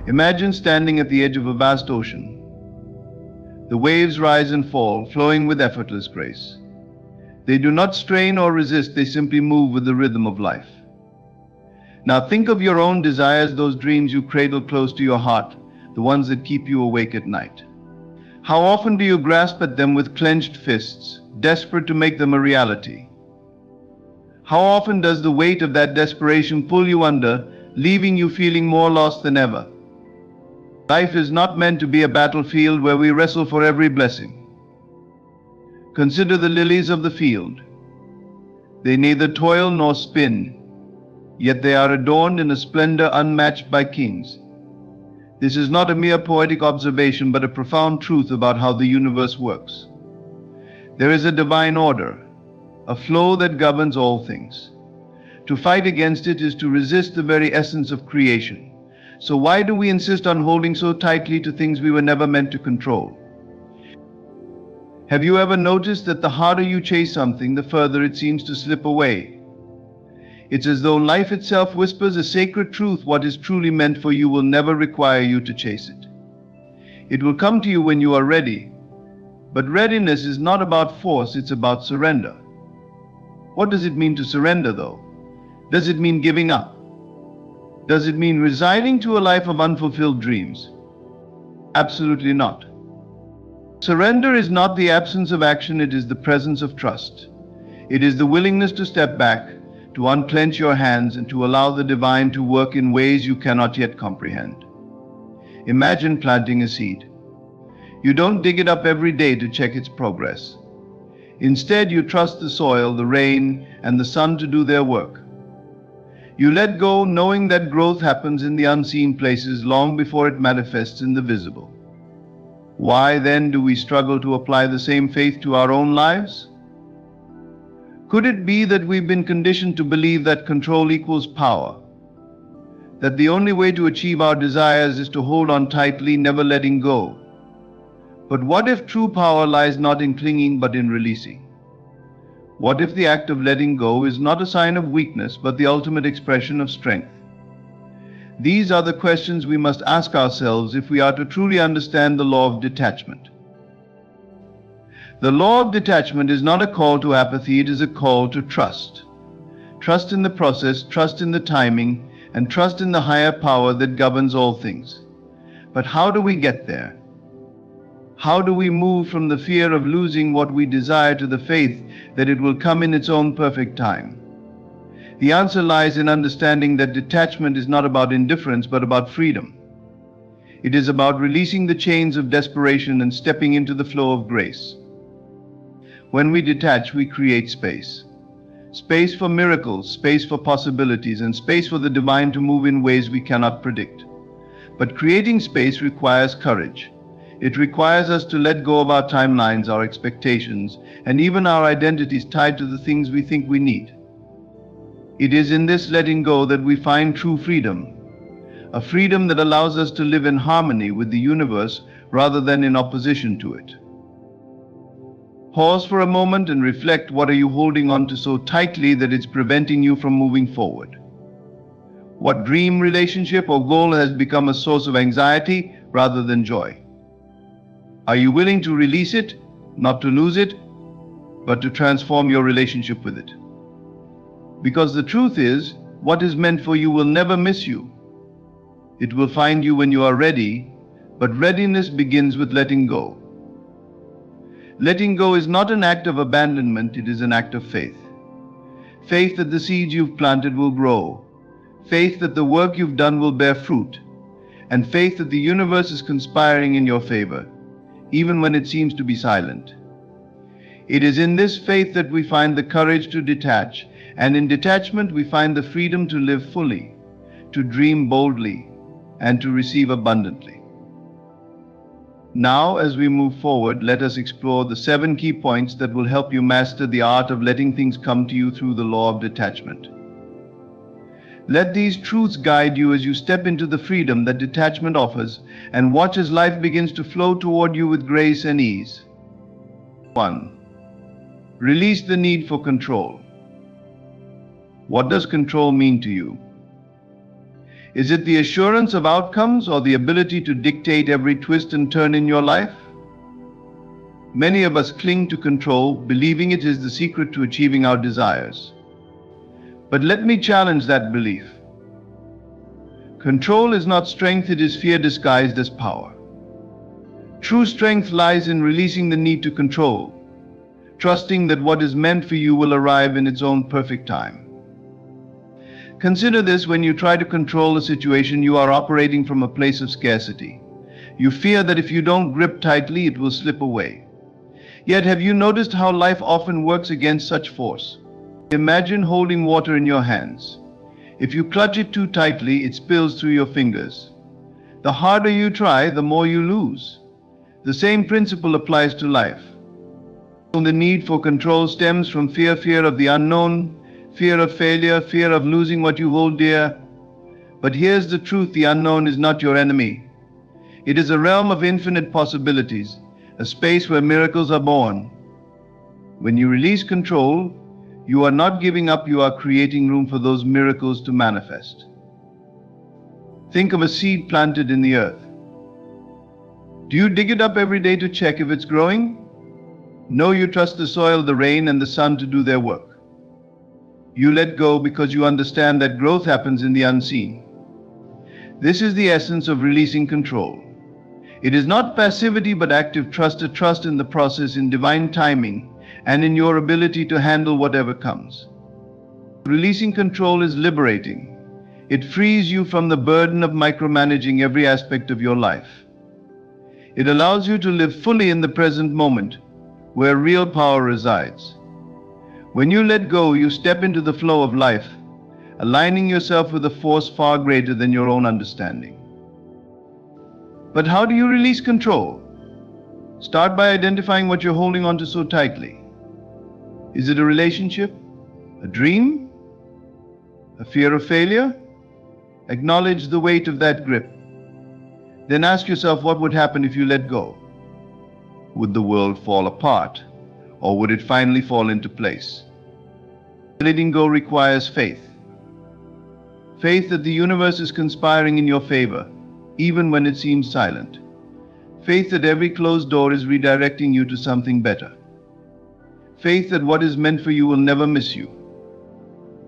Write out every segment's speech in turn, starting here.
Imagine standing at the edge of a vast ocean. The waves rise and fall, flowing with effortless grace. They do not strain or resist, they simply move with the rhythm of life. Now think of your own desires, those dreams you cradle close to your heart, the ones that keep you awake at night. How often do you grasp at them with clenched fists, desperate to make them a reality? How often does the weight of that desperation pull you under, leaving you feeling more lost than ever? Life is not meant to be a battlefield where we wrestle for every blessing. Consider the lilies of the field. They neither toil nor spin, yet they are adorned in a splendor unmatched by kings. This is not a mere poetic observation, but a profound truth about how the universe works. There is a divine order, a flow that governs all things. To fight against it is to resist the very essence of creation. So why do we insist on holding so tightly to things we were never meant to control? Have you ever noticed that the harder you chase something, the further it seems to slip away? It's as though life itself whispers a sacred truth: what is truly meant for you will never require you to chase it. It will come to you when you are ready. But readiness is not about force, it's about surrender. What does it mean to surrender, though? Does it mean giving up? Does it mean resigning to a life of unfulfilled dreams? Absolutely not. Surrender is not the absence of action, it is the presence of trust. It is the willingness to step back, to unclench your hands, and to allow the divine to work in ways you cannot yet comprehend. Imagine planting a seed. You don't dig it up every day to check its progress. Instead, you trust the soil, the rain, and the sun to do their work. You let go, knowing that growth happens in the unseen places long before it manifests in the visible. Why then do we struggle to apply the same faith to our own lives? Could it be that we've been conditioned to believe that control equals power? That the only way to achieve our desires is to hold on tightly, never letting go? But what if true power lies not in clinging but in releasing? What if the act of letting go is not a sign of weakness but the ultimate expression of strength? These are the questions we must ask ourselves if we are to truly understand the law of detachment. The law of detachment is not a call to apathy, it is a call to trust. Trust in the process, trust in the timing, and trust in the higher power that governs all things. But how do we get there? How do we move from the fear of losing what we desire to the faith that it will come in its own perfect time? The answer lies in understanding that detachment is not about indifference but about freedom. It is about releasing the chains of desperation and stepping into the flow of grace. When we detach, we create space. Space for miracles, space for possibilities, and space for the divine to move in ways we cannot predict. But creating space requires courage. It requires us to let go of our timelines, our expectations, and even our identities tied to the things we think we need. It is in this letting go that we find true freedom, a freedom that allows us to live in harmony with the universe rather than in opposition to it. Pause for a moment and reflect. What are you holding on to so tightly that it's preventing you from moving forward? What dream, relationship, or goal has become a source of anxiety rather than joy? Are you willing to release it, not to lose it, but to transform your relationship with it? Because the truth is, what is meant for you will never miss you. It will find you when you are ready, but readiness begins with letting go. Letting go is not an act of abandonment, it is an act of faith. Faith that the seeds you've planted will grow. Faith that the work you've done will bear fruit. And faith that the universe is conspiring in your favor, even when it seems to be silent. It is in this faith that we find the courage to detach, and in detachment we find the freedom to live fully, to dream boldly, and to receive abundantly. Now, as we move forward, let us explore the 7 key points that will help you master the art of letting things come to you through the law of detachment. Let these truths guide you as you step into the freedom that detachment offers, and watch as life begins to flow toward you with grace and ease. 1. Release the need for control. What does control mean to you? Is it the assurance of outcomes or the ability to dictate every twist and turn in your life? Many of us cling to control, believing it is the secret to achieving our desires. But let me challenge that belief. Control is not strength, it is fear disguised as power. True strength lies in releasing the need to control, trusting that what is meant for you will arrive in its own perfect time. Consider this: when you try to control a situation, you are operating from a place of scarcity. You fear that if you don't grip tightly, it will slip away. Yet have you noticed how life often works against such force? Imagine holding water in your hands. If you clutch it too tightly, it spills through your fingers. The harder you try, the more you lose. The same principle applies to life. The need for control stems from fear of the unknown, fear of failure, fear of losing what you hold dear. But here's the truth: the unknown is not your enemy. It is a realm of infinite possibilities, a space where miracles are born. When you release control, you are not giving up, you are creating room for those miracles to manifest. Think of a seed planted in the earth. Do you dig it up every day to check if it's growing? No, you trust the soil, the rain, and the sun to do their work. You let go because you understand that growth happens in the unseen. This is the essence of releasing control. It is not passivity but active trust, a trust in the process, in divine timing, and in your ability to handle whatever comes. Releasing control is liberating. It frees you from the burden of micromanaging every aspect of your life. It allows you to live fully in the present moment, where real power resides. When you let go, you step into the flow of life, aligning yourself with a force far greater than your own understanding. But how do you release control? Start by identifying what you're holding on to so tightly. Is it a relationship? A dream? A fear of failure? Acknowledge the weight of that grip. Then ask yourself, what would happen if you let go? Would the world fall apart, or would it finally fall into place? Letting go requires faith. Faith that the universe is conspiring in your favor, even when it seems silent. Faith that every closed door is redirecting you to something better. Faith that what is meant for you will never miss you.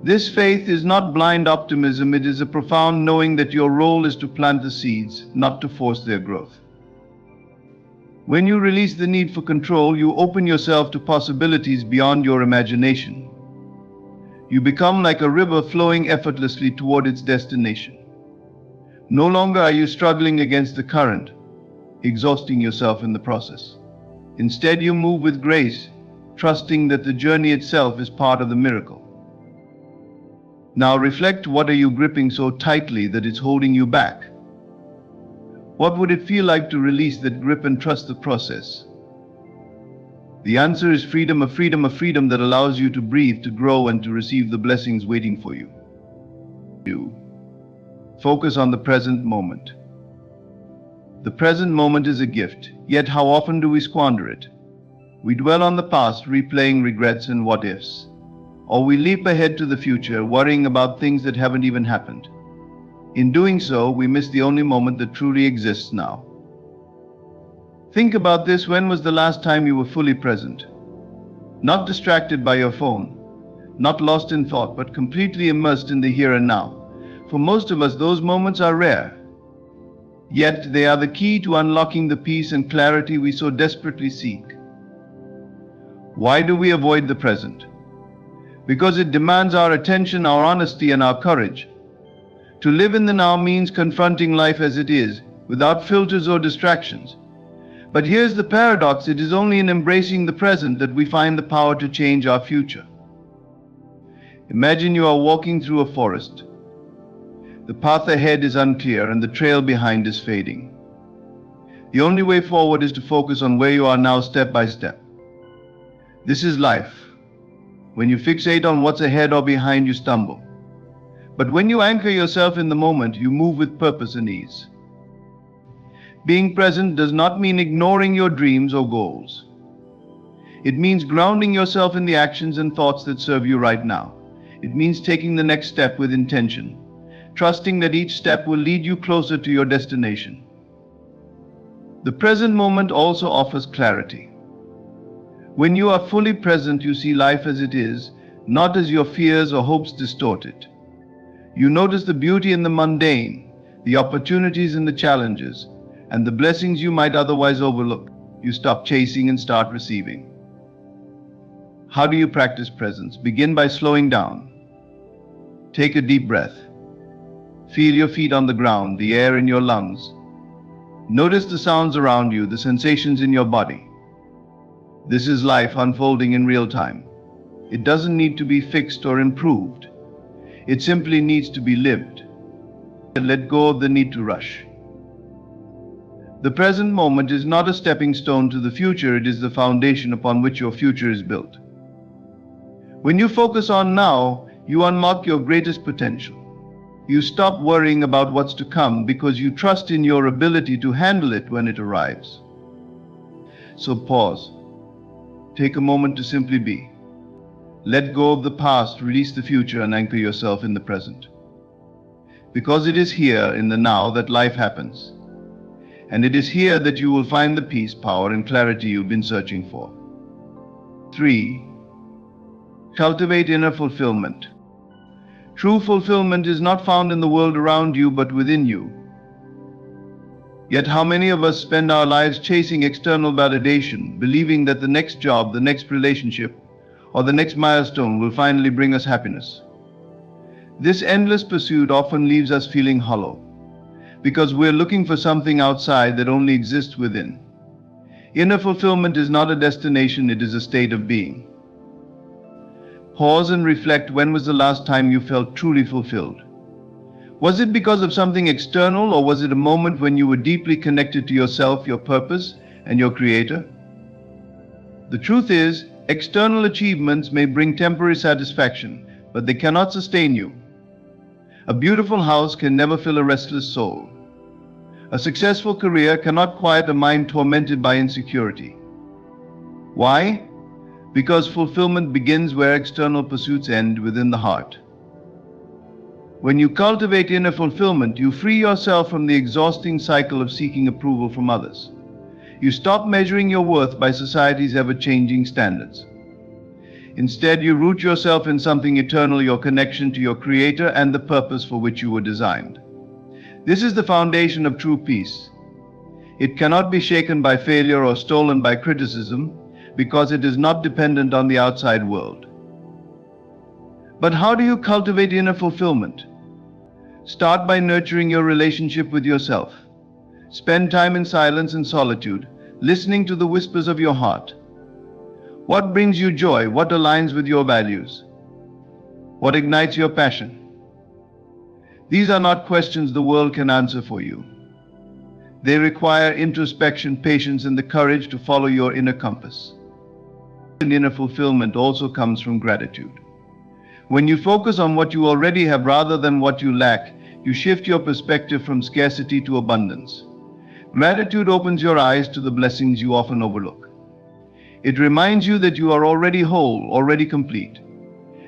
This faith is not blind optimism, it is a profound knowing that your role is to plant the seeds, not to force their growth. When you release the need for control, you open yourself to possibilities beyond your imagination. You become like a river flowing effortlessly toward its destination. No longer are you struggling against the current, exhausting yourself in the process. Instead, you move with grace, trusting that the journey itself is part of the miracle. Now reflect, what are you gripping so tightly that it's holding you back? What would it feel like to release that grip and trust the process? The answer is freedom, a freedom that allows you to breathe, to grow, and to receive the blessings waiting for you. Focus on the present moment. The present moment is a gift, yet how often do we squander it? We dwell on the past, replaying regrets and what ifs. Or we leap ahead to the future, worrying about things that haven't even happened. In doing so, we miss the only moment that truly exists now. Think about this: when was the last time you were fully present? Not distracted by your phone, not lost in thought, but completely immersed in the here and now. For most of us, those moments are rare. Yet they are the key to unlocking the peace and clarity we so desperately seek. Why do we avoid the present? Because it demands our attention, our honesty, and our courage. To live in the now means confronting life as it is, without filters or distractions. But here's the paradox: it is only in embracing the present that we find the power to change our future. Imagine you are walking through a forest. The path ahead is unclear and the trail behind is fading. The only way forward is to focus on where you are now, step by step. This is life. When you fixate on what's ahead or behind, you stumble. But when you anchor yourself in the moment, you move with purpose and ease. Being present does not mean ignoring your dreams or goals. It means grounding yourself in the actions and thoughts that serve you right now. It means taking the next step with intention, trusting that each step will lead you closer to your destination. The present moment also offers clarity. When you are fully present, you see life as it is, not as your fears or hopes distort it. You notice the beauty in the mundane, the opportunities in the challenges, and the blessings you might otherwise overlook. You stop chasing and start receiving. How do you practice presence? Begin by slowing down. Take a deep breath. Feel your feet on the ground, the air in your lungs. Notice the sounds around you, the sensations in your body. This is life unfolding in real time. It doesn't need to be fixed or improved. It simply needs to be lived. Let go of the need to rush. The present moment is not a stepping stone to the future, it is the foundation upon which your future is built. When you focus on now, you unlock your greatest potential. You stop worrying about what's to come because you trust in your ability to handle it when it arrives. So pause. Take a moment to simply be. Let go of the past, release the future, and anchor yourself in the present. Because it is here in the now that life happens. And it is here that you will find the peace, power, and clarity you've been searching for. 3. Cultivate inner fulfillment. True fulfillment is not found in the world around you, but within you. Yet how many of us spend our lives chasing external validation, believing that the next job, the next relationship, or the next milestone will finally bring us happiness? This endless pursuit often leaves us feeling hollow, because we're looking for something outside that only exists within. Inner fulfillment is not a destination, it is a state of being. Pause and reflect, when was the last time you felt truly fulfilled? Was it because of something external, or was it a moment when you were deeply connected to yourself, your purpose, and your Creator? The truth is, external achievements may bring temporary satisfaction, but they cannot sustain you. A beautiful house can never fill a restless soul. A successful career cannot quiet a mind tormented by insecurity. Why? Because fulfillment begins where external pursuits end, within the heart. When you cultivate inner fulfillment, you free yourself from the exhausting cycle of seeking approval from others. You stop measuring your worth by society's ever-changing standards. Instead, you root yourself in something eternal, your connection to your Creator and the purpose for which you were designed. This is the foundation of true peace. It cannot be shaken by failure or stolen by criticism, because it is not dependent on the outside world. But how do you cultivate inner fulfillment? Start by nurturing your relationship with yourself. Spend time in silence and solitude, listening to the whispers of your heart. What brings you joy? What aligns with your values? What ignites your passion? These are not questions the world can answer for you. They require introspection, patience, and the courage to follow your inner compass. And inner fulfillment also comes from gratitude. When you focus on what you already have rather than what you lack, you shift your perspective from scarcity to abundance. Gratitude opens your eyes to the blessings you often overlook. It reminds you that you are already whole, already complete,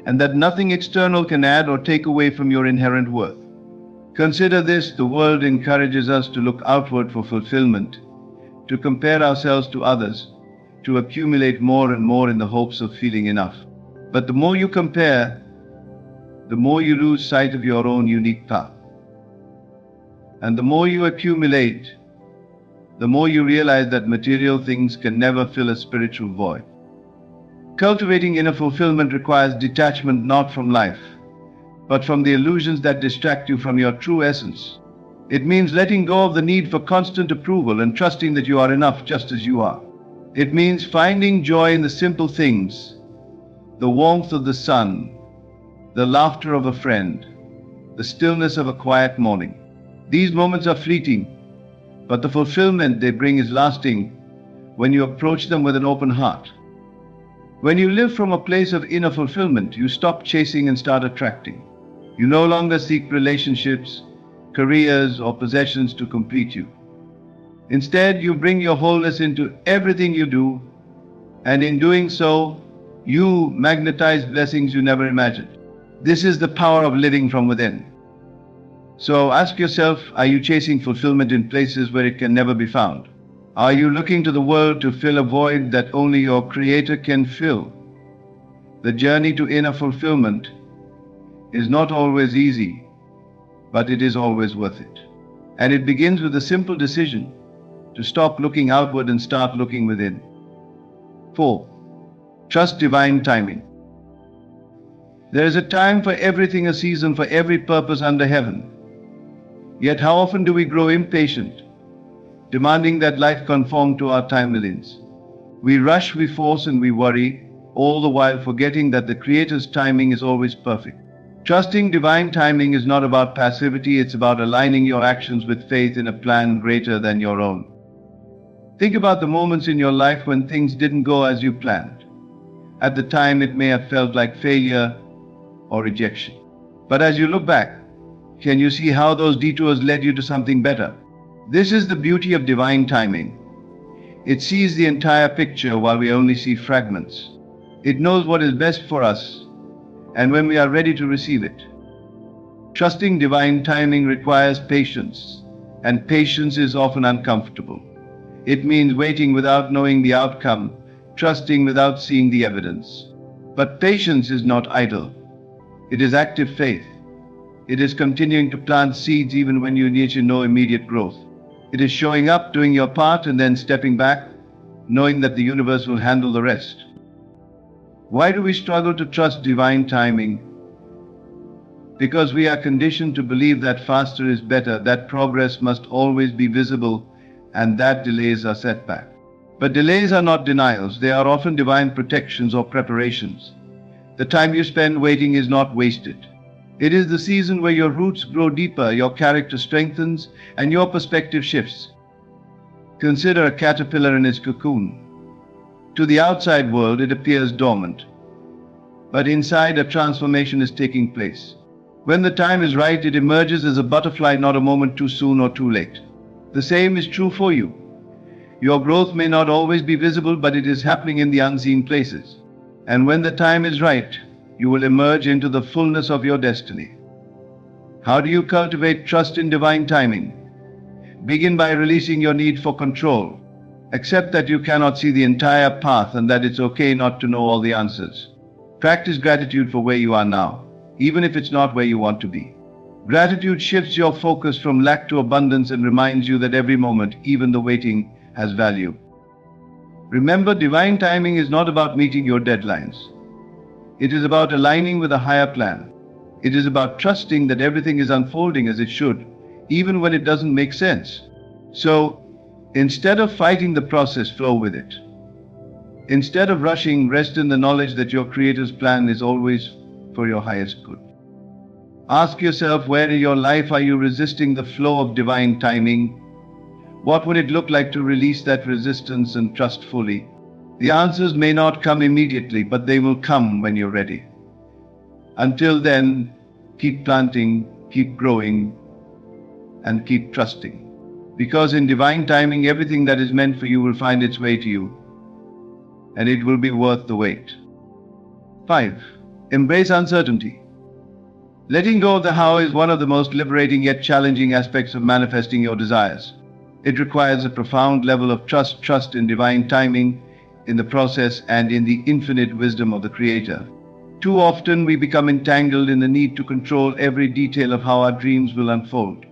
and that nothing external can add or take away from your inherent worth. Consider this: the world encourages us to look outward for fulfillment, to compare ourselves to others, to accumulate more and more in the hopes of feeling enough. But the more you compare, the more you lose sight of your own unique path. And the more you accumulate, the more you realize that material things can never fill a spiritual void. Cultivating inner fulfillment requires detachment, not from life, but from the illusions that distract you from your true essence. It means letting go of the need for constant approval and trusting that you are enough just as you are. It means finding joy in the simple things: the warmth of the sun, the laughter of a friend, the stillness of a quiet morning. These moments are fleeting, but the fulfillment they bring is lasting when you approach them with an open heart. When you live from a place of inner fulfillment, you stop chasing and start attracting. You no longer seek relationships, careers, or possessions to complete you. Instead, you bring your wholeness into everything you do, and in doing so, you magnetize blessings you never imagined. This is the power of living from within. So ask yourself, are you chasing fulfillment in places where it can never be found? Are you looking to the world to fill a void that only your Creator can fill? The journey to inner fulfillment is not always easy, but it is always worth it. And it begins with a simple decision to stop looking outward and start looking within. 4. Trust divine timing. There is a time for everything, a season for every purpose under heaven. Yet how often do we grow impatient, demanding that life conform to our timelines? We rush, we force, and we worry, all the while forgetting that the Creator's timing is always perfect. Trusting divine timing is not about passivity, it's about aligning your actions with faith in a plan greater than your own. Think about the moments in your life when things didn't go as you planned. At the time, it may have felt like failure or rejection. But as you look back, can you see how those detours led you to something better? This is the beauty of divine timing. It sees the entire picture while we only see fragments. It knows what is best for us and when we are ready to receive it. Trusting divine timing requires patience, and patience is often uncomfortable. It means waiting without knowing the outcome, trusting without seeing the evidence. But patience is not idle. It is active faith. It is continuing to plant seeds even when you need no immediate growth. It is showing up, doing your part, and then stepping back, knowing that the universe will handle the rest. Why do we struggle to trust divine timing? Because we are conditioned to believe that faster is better, that progress must always be visible, and that delays are setback. But delays are not denials, they are often divine protections or preparations. The time you spend waiting is not wasted. It is the season where your roots grow deeper, your character strengthens, and your perspective shifts. Consider a caterpillar in its cocoon. To the outside world, it appears dormant. But inside, a transformation is taking place. When the time is right, it emerges as a butterfly, not a moment too soon or too late. The same is true for you. Your growth may not always be visible, but it is happening in the unseen places. And when the time is right, you will emerge into the fullness of your destiny. How do you cultivate trust in divine timing? Begin by releasing your need for control. Accept that you cannot see the entire path and that it's okay not to know all the answers. Practice gratitude for where you are now, even if it's not where you want to be. Gratitude shifts your focus from lack to abundance and reminds you that every moment, even the waiting, has value. Remember, divine timing is not about meeting your deadlines. It is about aligning with a higher plan. It is about trusting that everything is unfolding as it should, even when it doesn't make sense. So, instead of fighting the process, flow with it. Instead of rushing, rest in the knowledge that your Creator's plan is always for your highest good. Ask yourself, where in your life are you resisting the flow of divine timing? What would it look like to release that resistance and trust fully? The answers may not come immediately, but they will come when you're ready. Until then, keep planting, keep growing, and keep trusting. Because in divine timing, everything that is meant for you will find its way to you, and it will be worth the wait. 5. Embrace uncertainty. Letting go of the how is one of the most liberating yet challenging aspects of manifesting your desires. It requires a profound level of trust in divine timing, in the process, and in the infinite wisdom of the Creator. Too often we become entangled in the need to control every detail of how our dreams will unfold.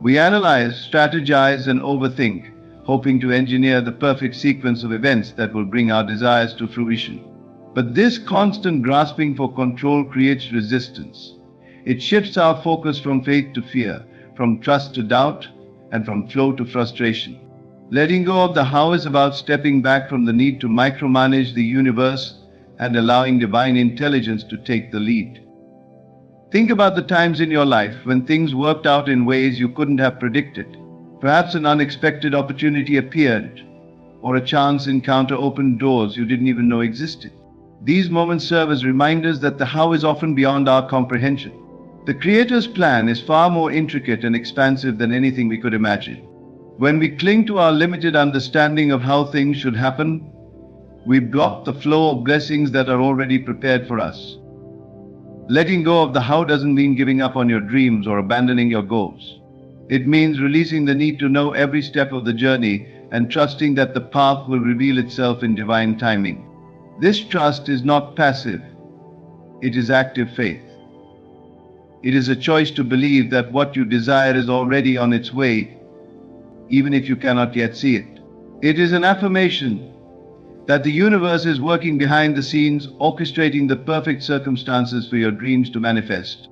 We analyze, strategize, and overthink, hoping to engineer the perfect sequence of events that will bring our desires to fruition. But this constant grasping for control creates resistance. It shifts our focus from faith to fear, from trust to doubt, and from flow to frustration. Letting go of the how is about stepping back from the need to micromanage the universe and allowing divine intelligence to take the lead. Think about the times in your life when things worked out in ways you couldn't have predicted. Perhaps an unexpected opportunity appeared, or a chance encounter opened doors you didn't even know existed. These moments serve as reminders that the how is often beyond our comprehension. The Creator's plan is far more intricate and expansive than anything we could imagine. When we cling to our limited understanding of how things should happen, we block the flow of blessings that are already prepared for us. Letting go of the how doesn't mean giving up on your dreams or abandoning your goals. It means releasing the need to know every step of the journey and trusting that the path will reveal itself in divine timing. This trust is not passive, it is active faith. It is a choice to believe that what you desire is already on its way, even if you cannot yet see it. It is an affirmation that the universe is working behind the scenes, orchestrating the perfect circumstances for your dreams to manifest.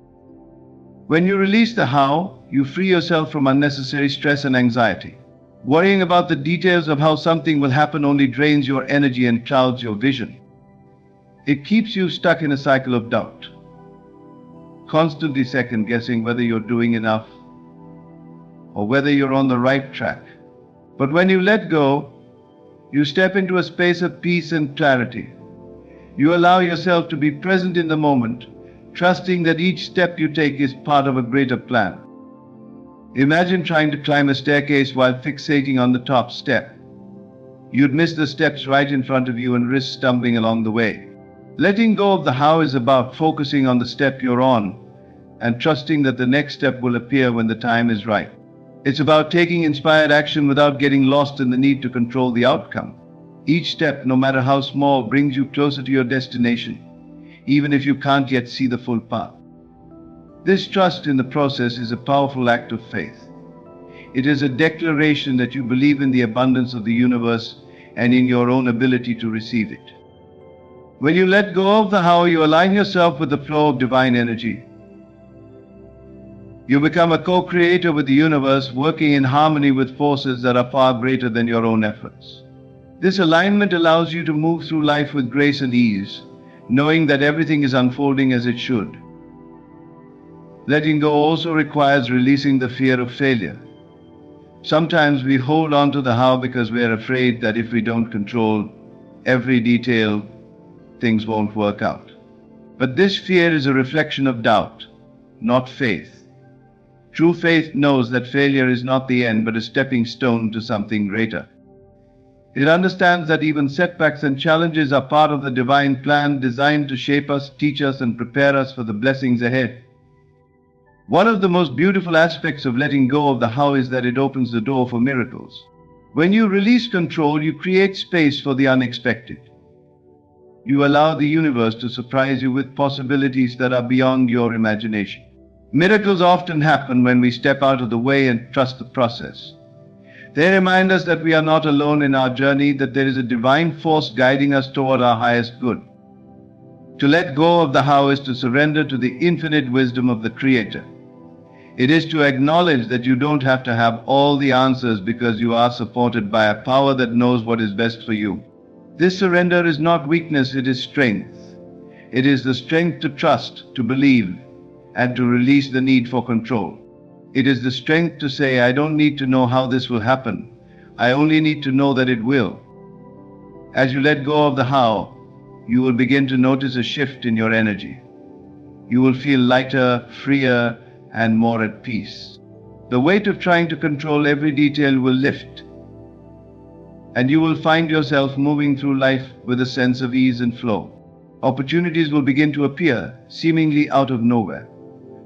When you release the how, you free yourself from unnecessary stress and anxiety. Worrying about the details of how something will happen only drains your energy and clouds your vision. It keeps you stuck in a cycle of doubt, constantly second guessing whether you're doing enough or whether you're on the right track. But when you let go, you step into a space of peace and clarity. You allow yourself to be present in the moment, trusting that each step you take is part of a greater plan. Imagine trying to climb a staircase while fixating on the top step. You'd miss the steps right in front of you and risk stumbling along the way. Letting go of the how is about focusing on the step you're on and trusting that the next step will appear when the time is right. It's about taking inspired action without getting lost in the need to control the outcome. Each step, no matter how small, brings you closer to your destination, even if you can't yet see the full path. This trust in the process is a powerful act of faith. It is a declaration that you believe in the abundance of the universe and in your own ability to receive it. When you let go of the how, you align yourself with the flow of divine energy. You become a co-creator with the universe, working in harmony with forces that are far greater than your own efforts. This alignment allows you to move through life with grace and ease, knowing that everything is unfolding as it should. Letting go also requires releasing the fear of failure. Sometimes we hold on to the how because we are afraid that if we don't control every detail, things won't work out. But this fear is a reflection of doubt, not faith. True faith knows that failure is not the end but a stepping stone to something greater. It understands that even setbacks and challenges are part of the divine plan designed to shape us, teach us, and prepare us for the blessings ahead. One of the most beautiful aspects of letting go of the how is that it opens the door for miracles. When you release control, you create space for the unexpected. You allow the universe to surprise you with possibilities that are beyond your imagination. Miracles often happen when we step out of the way and trust the process. They remind us that we are not alone in our journey, that there is a divine force guiding us toward our highest good. To let go of the how is to surrender to the infinite wisdom of the Creator. It is to acknowledge that you don't have to have all the answers because you are supported by a power that knows what is best for you. This surrender is not weakness, it is strength. It is the strength to trust, to believe, and to release the need for control. It is the strength to say, I don't need to know how this will happen. I only need to know that it will. As you let go of the how, you will begin to notice a shift in your energy. You will feel lighter, freer, and more at peace. The weight of trying to control every detail will lift, and you will find yourself moving through life with a sense of ease and flow. Opportunities will begin to appear, seemingly out of nowhere.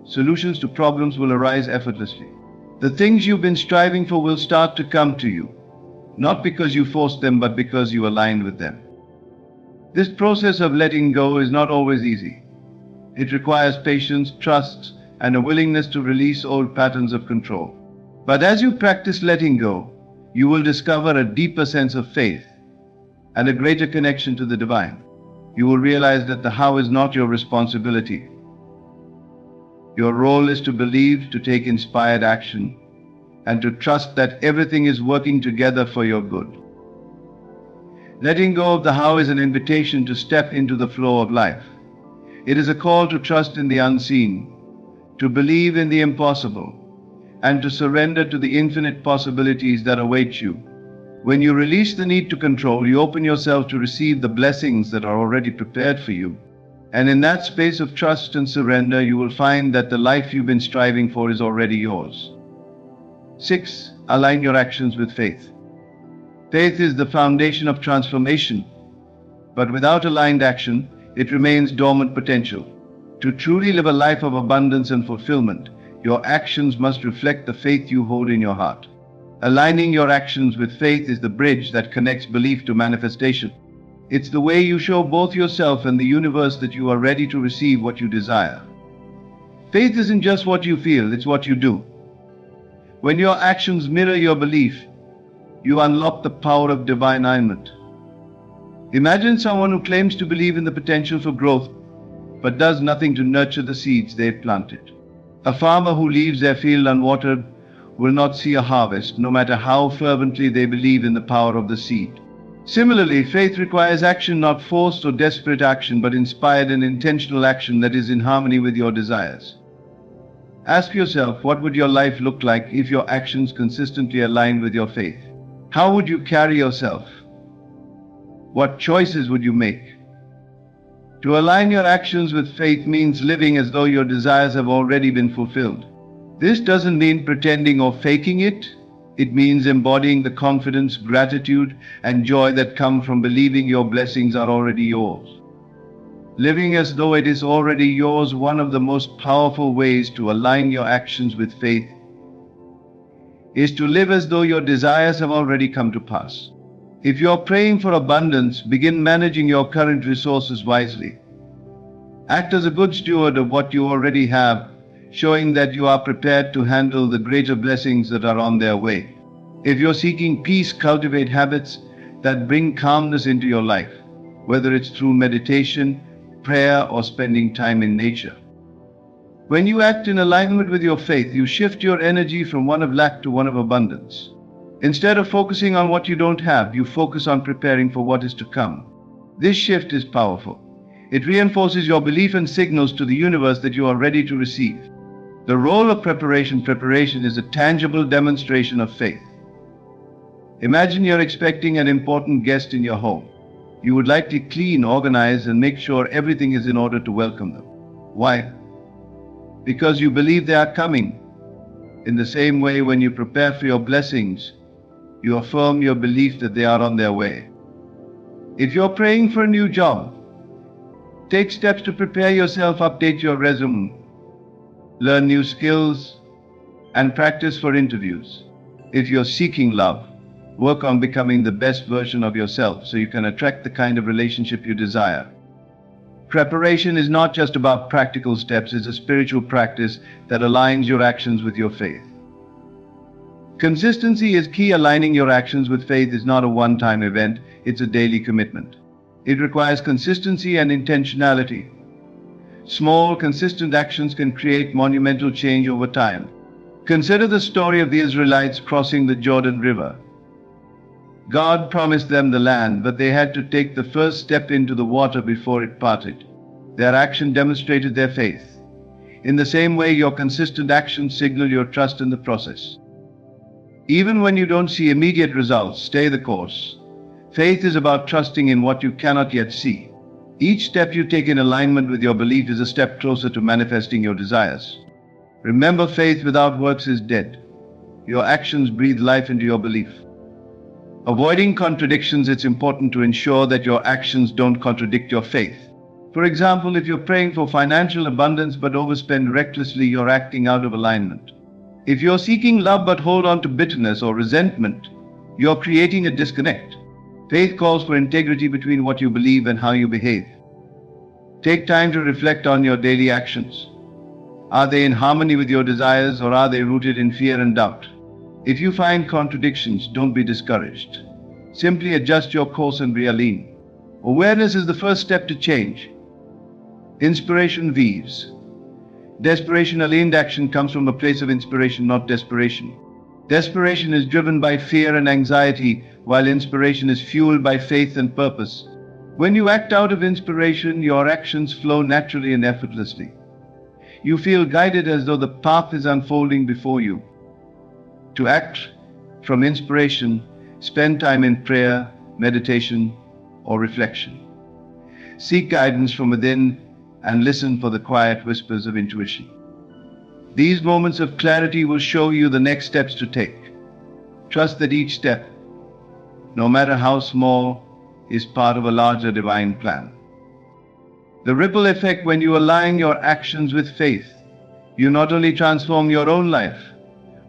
Solutions to problems will arise effortlessly. The things you've been striving for will start to come to you, not because you forced them, but because you aligned with them. This process of letting go is not always easy. It requires patience, trust, and a willingness to release old patterns of control. But as you practice letting go, you will discover a deeper sense of faith and a greater connection to the divine. You will realize that the how is not your responsibility. Your role is to believe, to take inspired action, and to trust that everything is working together for your good. Letting go of the how is an invitation to step into the flow of life. It is a call to trust in the unseen, to believe in the impossible, and to surrender to the infinite possibilities that await you. When you release the need to control, you open yourself to receive the blessings that are already prepared for you. And in that space of trust and surrender, you will find that the life you've been striving for is already yours. 6. Align your actions with faith. Faith is the foundation of transformation, but without aligned action, it remains dormant potential. To truly live a life of abundance and fulfillment, your actions must reflect the faith you hold in your heart. Aligning your actions with faith is the bridge that connects belief to manifestation. It's the way you show both yourself and the universe that you are ready to receive what you desire. Faith isn't just what you feel, it's what you do. When your actions mirror your belief, you unlock the power of divine alignment. Imagine someone who claims to believe in the potential for growth, but does nothing to nurture the seeds they've planted. A farmer who leaves their field unwatered will not see a harvest, no matter how fervently they believe in the power of the seed. Similarly, faith requires action, not forced or desperate action, but inspired and intentional action that is in harmony with your desires. Ask yourself, what would your life look like if your actions consistently aligned with your faith? How would you carry yourself? What choices would you make? To align your actions with faith means living as though your desires have already been fulfilled. This doesn't mean pretending or faking it. It means embodying the confidence, gratitude, and joy that come from believing your blessings are already yours. Living as though it is already yours, one of the most powerful ways to align your actions with faith is to live as though your desires have already come to pass. If you're praying for abundance, begin managing your current resources wisely. Act as a good steward of what you already have, showing that you are prepared to handle the greater blessings that are on their way. If you're seeking peace, cultivate habits that bring calmness into your life, whether it's through meditation, prayer, or spending time in nature. When you act in alignment with your faith, you shift your energy from one of lack to one of abundance. Instead of focusing on what you don't have, you focus on preparing for what is to come. This shift is powerful. It reinforces your belief and signals to the universe that you are ready to receive. The role of preparation is a tangible demonstration of faith. Imagine you're expecting an important guest in your home. You would like to clean, organize, and make sure everything is in order to welcome them. Why? Because you believe they are coming. In the same way, when you prepare for your blessings, you affirm your belief that they are on their way. If you're praying for a new job, take steps to prepare yourself, update your resume, learn new skills, and practice for interviews. If you're seeking love, work on becoming the best version of yourself so you can attract the kind of relationship you desire. Preparation is not just about practical steps, it's a spiritual practice that aligns your actions with your faith. Consistency is key. Aligning your actions with faith is not a one-time event, it's a daily commitment. It requires consistency and intentionality. Small, consistent actions can create monumental change over time. Consider the story of the Israelites crossing the Jordan River. God promised them the land, but they had to take the first step into the water before it parted. Their action demonstrated their faith. In the same way, your consistent actions signal your trust in the process. Even when you don't see immediate results, stay the course. Faith is about trusting in what you cannot yet see. Each step you take in alignment with your belief is a step closer to manifesting your desires. Remember, faith without works is dead. Your actions breathe life into your belief. Avoiding contradictions, it's important to ensure that your actions don't contradict your faith. For example, if you're praying for financial abundance but overspend recklessly, you're acting out of alignment. If you're seeking love but hold on to bitterness or resentment, you're creating a disconnect. Faith calls for integrity between what you believe and how you behave. Take time to reflect on your daily actions. Are they in harmony with your desires, or are they rooted in fear and doubt? If you find contradictions, don't be discouraged. Simply adjust your course and realign. Awareness is the first step to change. Inspiration weaves. Desperation-aligned action comes from a place of inspiration, not desperation. Desperation is driven by fear and anxiety, while inspiration is fueled by faith and purpose. When you act out of inspiration, your actions flow naturally and effortlessly. You feel guided as though the path is unfolding before you. To act from inspiration, spend time in prayer, meditation, or reflection. Seek guidance from within and listen for the quiet whispers of intuition. These moments of clarity will show you the next steps to take. Trust that each step, no matter how small, is part of a larger divine plan. The ripple effect: when you align your actions with faith, you not only transform your own life,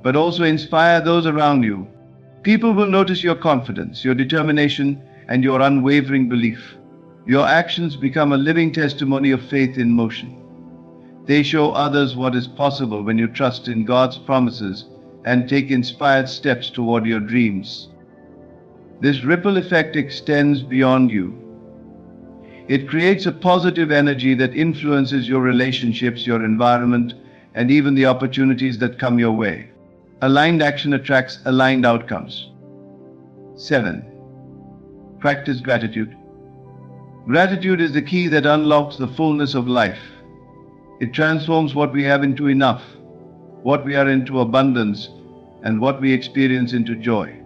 but also inspire those around you. People will notice your confidence, your determination, and your unwavering belief. Your actions become a living testimony of faith in motion. They show others what is possible when you trust in God's promises and take inspired steps toward your dreams. This ripple effect extends beyond you. It creates a positive energy that influences your relationships, your environment, and even the opportunities that come your way. Aligned action attracts aligned outcomes. 7. Practice gratitude. Gratitude is the key that unlocks the fullness of life. It transforms what we have into enough, what we are into abundance, and what we experience into joy.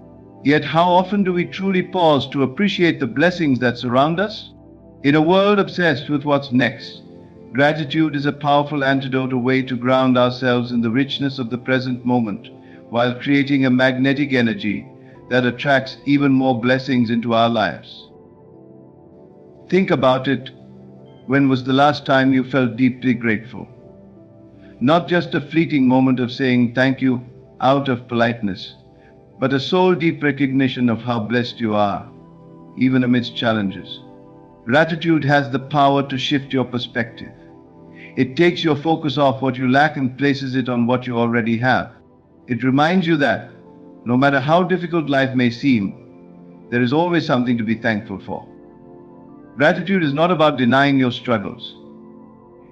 Yet how often do we truly pause to appreciate the blessings that surround us? In a world obsessed with what's next, gratitude is a powerful antidote, a way to ground ourselves in the richness of the present moment, while creating a magnetic energy that attracts even more blessings into our lives. Think about it. When was the last time you felt deeply grateful? Not just a fleeting moment of saying thank you out of politeness, but a soul-deep recognition of how blessed you are, even amidst challenges. Gratitude has the power to shift your perspective. It takes your focus off what you lack and places it on what you already have. It reminds you that, no matter how difficult life may seem, there is always something to be thankful for. Gratitude is not about denying your struggles.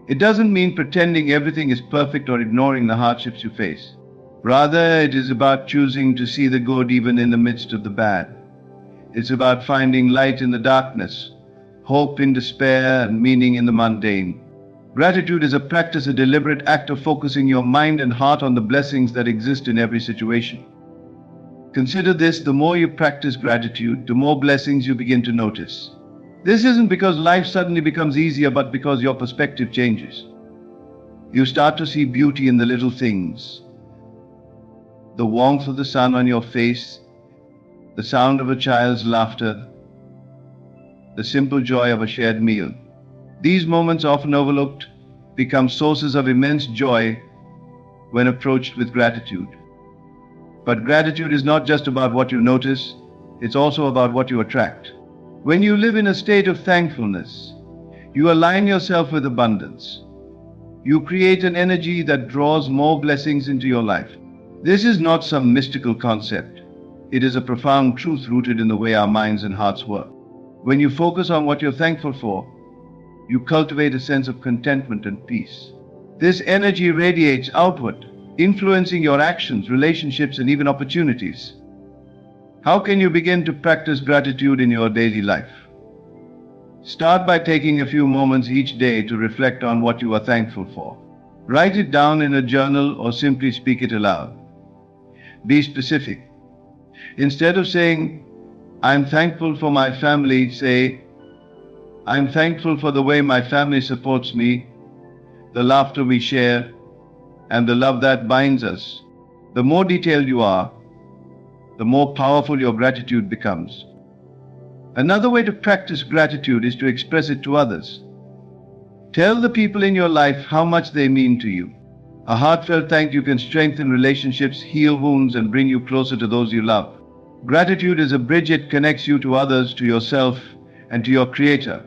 It doesn't mean pretending everything is perfect or ignoring the hardships you face. Rather, it is about choosing to see the good even in the midst of the bad. It's about finding light in the darkness, hope in despair, and meaning in the mundane. Gratitude is a practice, a deliberate act of focusing your mind and heart on the blessings that exist in every situation. Consider this: the more you practice gratitude, the more blessings you begin to notice. This isn't because life suddenly becomes easier, but because your perspective changes. You start to see beauty in the little things. The warmth of the sun on your face, the sound of a child's laughter, the simple joy of a shared meal. These moments, often overlooked, become sources of immense joy when approached with gratitude. But gratitude is not just about what you notice, it's also about what you attract. When you live in a state of thankfulness, you align yourself with abundance. You create an energy that draws more blessings into your life. This is not some mystical concept. It is a profound truth rooted in the way our minds and hearts work. When you focus on what you're thankful for, you cultivate a sense of contentment and peace. This energy radiates outward, influencing your actions, relationships, and even opportunities. How can you begin to practice gratitude in your daily life? Start by taking a few moments each day to reflect on what you are thankful for. Write it down in a journal or simply speak it aloud. Be specific. Instead of saying, "I'm thankful for my family," say, "I'm thankful for the way my family supports me, the laughter we share, and the love that binds us." The more detailed you are, the more powerful your gratitude becomes. Another way to practice gratitude is to express it to others. Tell the people in your life how much they mean to you. A heartfelt thank you can strengthen relationships, heal wounds, and bring you closer to those you love. Gratitude is a bridge. It connects you to others, to yourself, and to your Creator.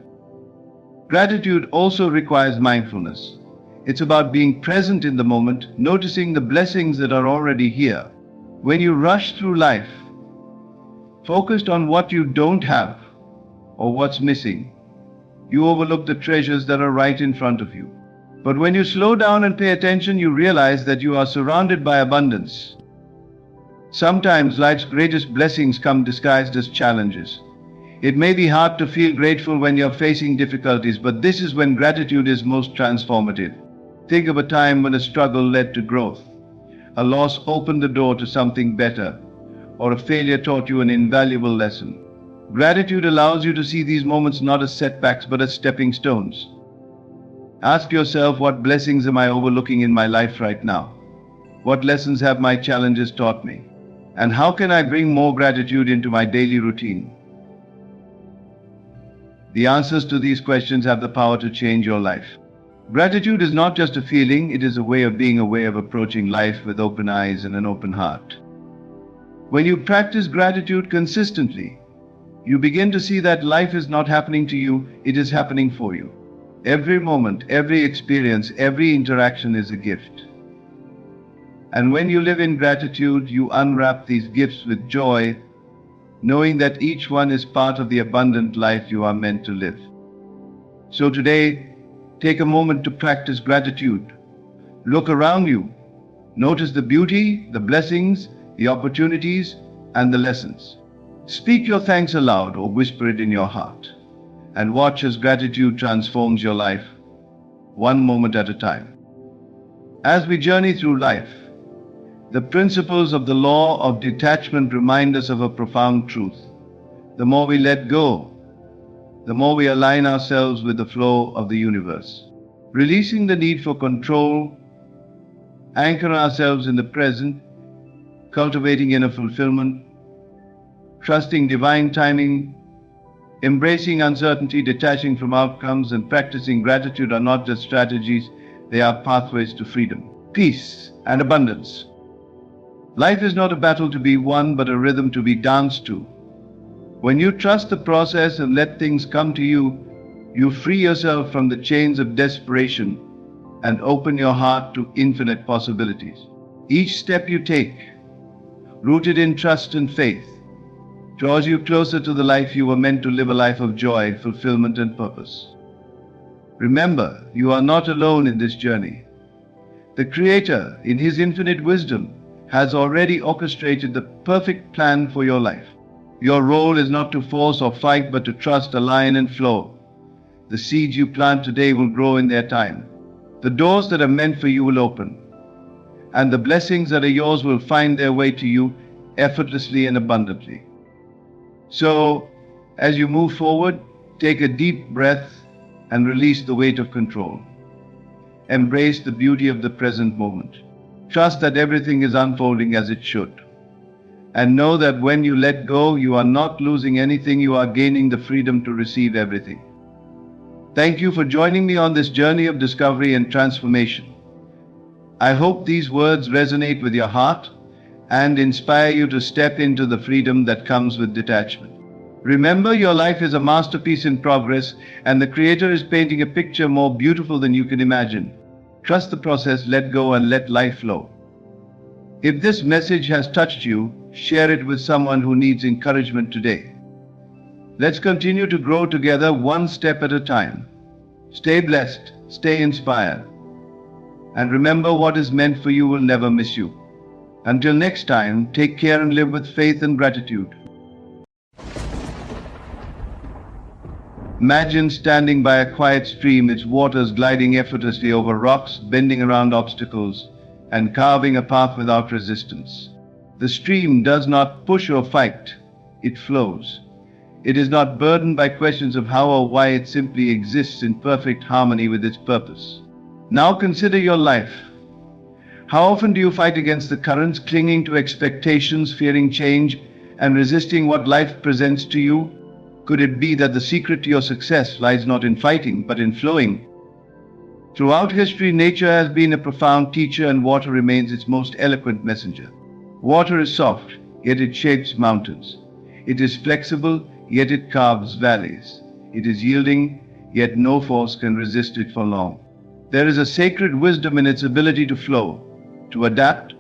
Gratitude also requires mindfulness. It's about being present in the moment, noticing the blessings that are already here. When you rush through life, focused on what you don't have or what's missing, you overlook the treasures that are right in front of you. But when you slow down and pay attention, you realize that you are surrounded by abundance. Sometimes life's greatest blessings come disguised as challenges. It may be hard to feel grateful when you're facing difficulties, but this is when gratitude is most transformative. Think of a time when a struggle led to growth. A loss opened the door to something better, or a failure taught you an invaluable lesson. Gratitude allows you to see these moments not as setbacks but as stepping stones. Ask yourself, what blessings am I overlooking in my life right now? What lessons have my challenges taught me? And how can I bring more gratitude into my daily routine? The answers to these questions have the power to change your life. Gratitude is not just a feeling, it is a way of being, a way of approaching life with open eyes and an open heart. When you practice gratitude consistently, you begin to see that life is not happening to you, it is happening for you. Every moment, every experience, every interaction is a gift. And when you live in gratitude, you unwrap these gifts with joy, knowing that each one is part of the abundant life you are meant to live. So today, take a moment to practice gratitude. Look around you. Notice the beauty, the blessings, the opportunities, and the lessons. Speak your thanks aloud or whisper it in your heart, and watch as gratitude transforms your life, one moment at a time. As we journey through life, the principles of the law of detachment remind us of a profound truth. The more we let go, the more we align ourselves with the flow of the universe. Releasing the need for control, anchor ourselves in the present, cultivating inner fulfillment, trusting divine timing, embracing uncertainty, detaching from outcomes, and practicing gratitude are not just strategies, they are pathways to freedom, peace, and abundance. Life is not a battle to be won, but a rhythm to be danced to. When you trust the process and let things come to you, you free yourself from the chains of desperation and open your heart to infinite possibilities. Each step you take, rooted in trust and faith, draws you closer to the life you were meant to live, a life of joy, fulfillment, and purpose. Remember, you are not alone in this journey. The Creator, in His infinite wisdom, has already orchestrated the perfect plan for your life. Your role is not to force or fight, but to trust, align, and flow. The seeds you plant today will grow in their time. The doors that are meant for you will open, and the blessings that are yours will find their way to you effortlessly and abundantly. So, as you move forward, take a deep breath and release the weight of control. Embrace the beauty of the present moment. Trust that everything is unfolding as it should. And know that when you let go, you are not losing anything, you are gaining the freedom to receive everything. Thank you for joining me on this journey of discovery and transformation. I hope these words resonate with your heart and inspire you to step into the freedom that comes with detachment. Remember, your life is a masterpiece in progress, and the Creator is painting a picture more beautiful than you can imagine. Trust the process, let go, and let life flow. If this message has touched you, share it with someone who needs encouragement today. Let's continue to grow together, one step at a time. Stay blessed, stay inspired, and remember, what is meant for you will never miss you. Until next time, take care and live with faith and gratitude. Imagine standing by a quiet stream, its waters gliding effortlessly over rocks, bending around obstacles, and carving a path without resistance. The stream does not push or fight, it flows. It is not burdened by questions of how or why, it simply exists in perfect harmony with its purpose. Now consider your life. How often do you fight against the currents, clinging to expectations, fearing change, and resisting what life presents to you? Could it be that the secret to your success lies not in fighting, but in flowing? Throughout history, nature has been a profound teacher, and water remains its most eloquent messenger. Water is soft, yet it shapes mountains. It is flexible, yet it carves valleys. It is yielding, yet no force can resist it for long. There is a sacred wisdom in its ability to flow, to adapt,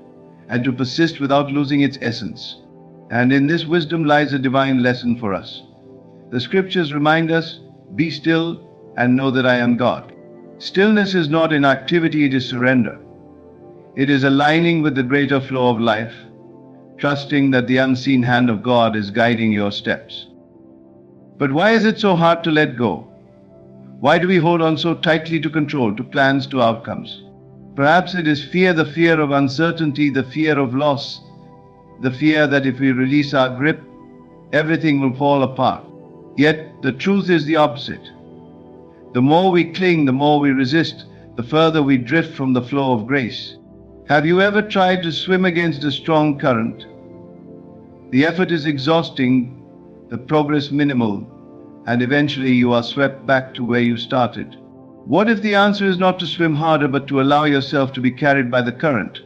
and to persist without losing its essence. And in this wisdom lies a divine lesson for us. The scriptures remind us, "Be still and know that I am God." Stillness is not inactivity, it is surrender. It is aligning with the greater flow of life, trusting that the unseen hand of God is guiding your steps. But why is it so hard to let go? Why do we hold on so tightly to control, to plans, to outcomes? Perhaps it is fear, the fear of uncertainty, the fear of loss, the fear that if we release our grip, everything will fall apart. Yet the truth is the opposite. The more we cling, the more we resist, the further we drift from the flow of grace. Have you ever tried to swim against a strong current? The effort is exhausting, the progress minimal, and eventually you are swept back to where you started. What if the answer is not to swim harder but to allow yourself to be carried by the current?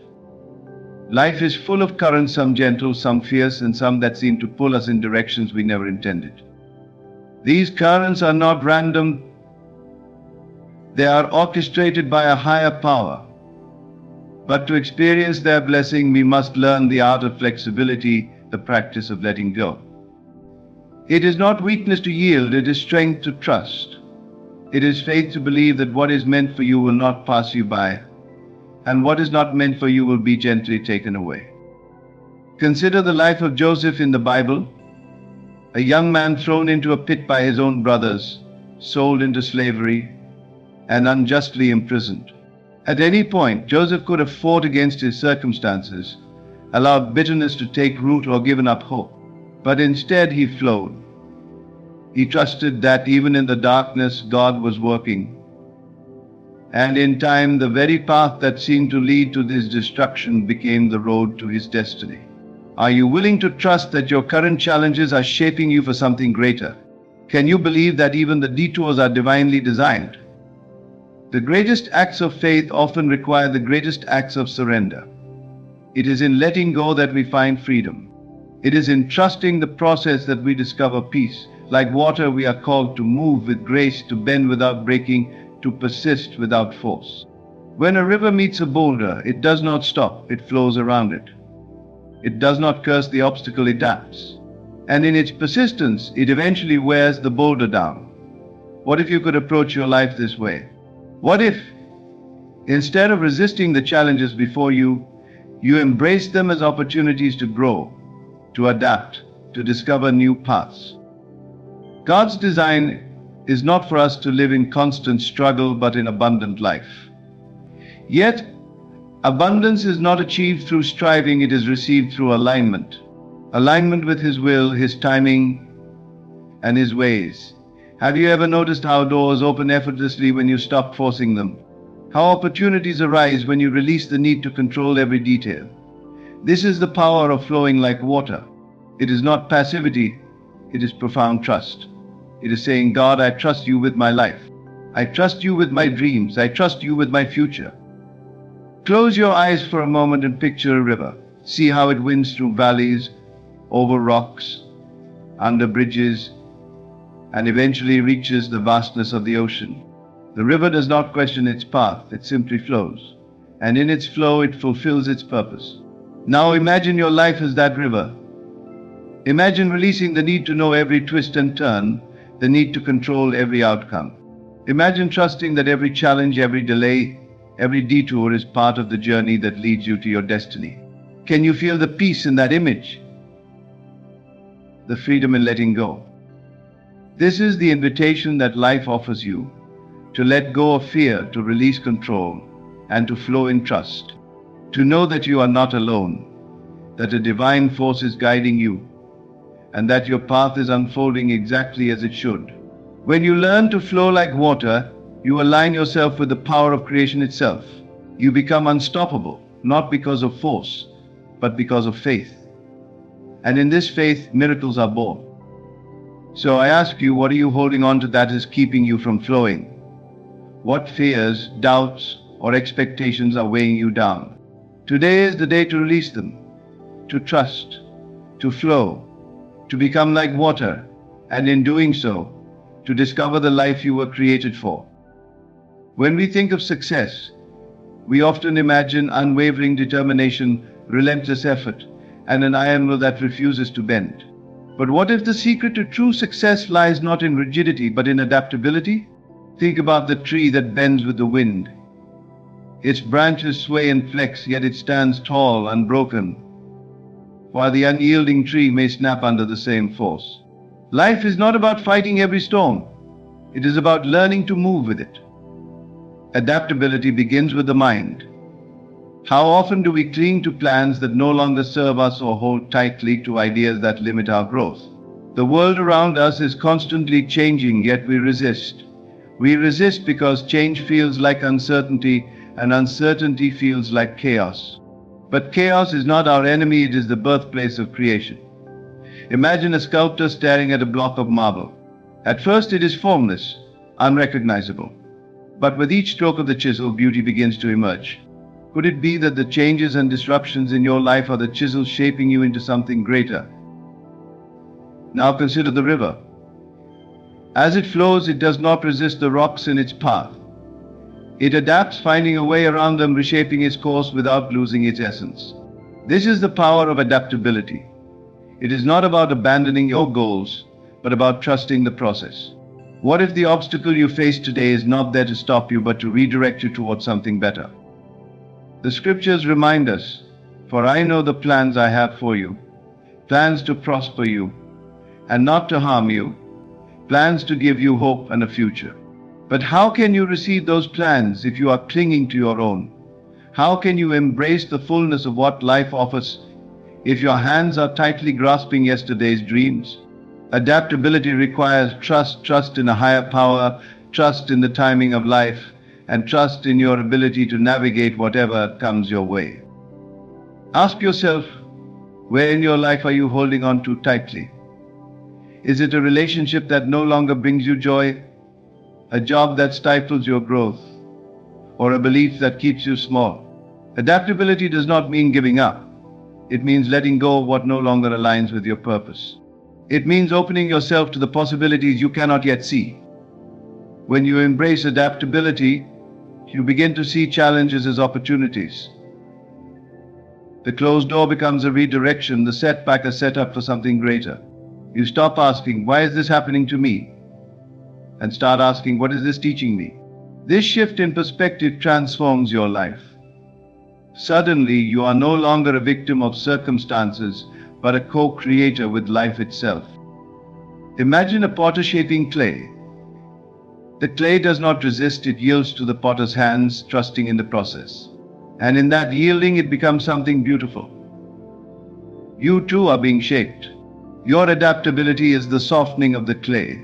Life is full of currents, some gentle, some fierce, and some that seem to pull us in directions we never intended. These currents are not random, they are orchestrated by a higher power. But to experience their blessing, we must learn the art of flexibility, the practice of letting go. It is not weakness to yield, it is strength to trust. It is faith to believe that what is meant for you will not pass you by, and what is not meant for you will be gently taken away. Consider the life of Joseph in the Bible, a young man thrown into a pit by his own brothers, sold into slavery, and unjustly imprisoned. At any point, Joseph could have fought against his circumstances, allowed bitterness to take root, or given up hope. But instead he flowed. He trusted that even in the darkness, God was working. And in time, the very path that seemed to lead to this destruction became the road to his destiny. Are you willing to trust that your current challenges are shaping you for something greater? Can you believe that even the detours are divinely designed? The greatest acts of faith often require the greatest acts of surrender. It is in letting go that we find freedom. It is in trusting the process that we discover peace. Like water, we are called to move with grace, to bend without breaking, to persist without force. When a river meets a boulder, it does not stop, it flows around it. It does not curse the obstacle, it adapts. And in its persistence, it eventually wears the boulder down. What if you could approach your life this way? What if, instead of resisting the challenges before you, you embrace them as opportunities to grow, to adapt, to discover new paths? God's design is not for us to live in constant struggle, but in abundant life. Yet, abundance is not achieved through striving, it is received through alignment. Alignment with His will, His timing, and His ways. Have you ever noticed how doors open effortlessly when you stop forcing them? How opportunities arise when you release the need to control every detail? This is the power of flowing like water. It is not passivity, it is profound trust. It is saying, God, I trust you with my life. I trust you with my dreams. I trust you with my future. Close your eyes for a moment and picture a river. See how it winds through valleys, over rocks, under bridges, and eventually reaches the vastness of the ocean. The river does not question its path, it simply flows. And in its flow, it fulfills its purpose. Now imagine your life as that river. Imagine releasing the need to know every twist and turn, the need to control every outcome. Imagine trusting that every challenge, every delay, every detour is part of the journey that leads you to your destiny. Can you feel the peace in that image? The freedom in letting go. This is the invitation that life offers you, to let go of fear, to release control, and to flow in trust. To know that you are not alone, that a divine force is guiding you, and that your path is unfolding exactly as it should. When you learn to flow like water, you align yourself with the power of creation itself. You become unstoppable, not because of force, but because of faith. And in this faith, miracles are born. So I ask you, what are you holding on to that is keeping you from flowing? What fears, doubts, or expectations are weighing you down? Today is the day to release them, to trust, to flow, to become like water, and in doing so, to discover the life you were created for. When we think of success, we often imagine unwavering determination, relentless effort, and an iron will that refuses to bend. But what if the secret to true success lies not in rigidity, but in adaptability? Think about the tree that bends with the wind. Its branches sway and flex, yet it stands tall, unbroken, while the unyielding tree may snap under the same force. Life is not about fighting every storm. It is about learning to move with it. Adaptability begins with the mind. How often do we cling to plans that no longer serve us, or hold tightly to ideas that limit our growth? The world around us is constantly changing, yet we resist. We resist because change feels like uncertainty, and uncertainty feels like chaos. But chaos is not our enemy, it is the birthplace of creation. Imagine a sculptor staring at a block of marble. At first it is formless, unrecognizable. But with each stroke of the chisel, beauty begins to emerge. Could it be that the changes and disruptions in your life are the chisel shaping you into something greater? Now consider the river. As it flows, it does not resist the rocks in its path. It adapts, finding a way around them, reshaping its course without losing its essence. This is the power of adaptability. It is not about abandoning your goals, but about trusting the process. What if the obstacle you face today is not there to stop you, but to redirect you towards something better? The scriptures remind us, "For I know the plans I have for you, plans to prosper you, and not to harm you, plans to give you hope and a future." But how can you receive those plans if you are clinging to your own? How can you embrace the fullness of what life offers if your hands are tightly grasping yesterday's dreams? Adaptability requires trust in a higher power, trust in the timing of life, and trust in your ability to navigate whatever comes your way. Ask yourself, where in your life are you holding on too tightly? Is it a relationship that no longer brings you joy? A job that stifles your growth? Or a belief that keeps you small? Adaptability does not mean giving up. It means letting go of what no longer aligns with your purpose. It means opening yourself to the possibilities you cannot yet see. When you embrace adaptability, you begin to see challenges as opportunities. The closed door becomes a redirection, the setback a setup for something greater. You stop asking, "Why is this happening to me?" and start asking, "What is this teaching me?" This shift in perspective transforms your life. Suddenly, you are no longer a victim of circumstances, but a co-creator with life itself. Imagine a potter shaping clay. The clay does not resist, it yields to the potter's hands, trusting in the process. And in that yielding, it becomes something beautiful. You too are being shaped. Your adaptability is the softening of the clay,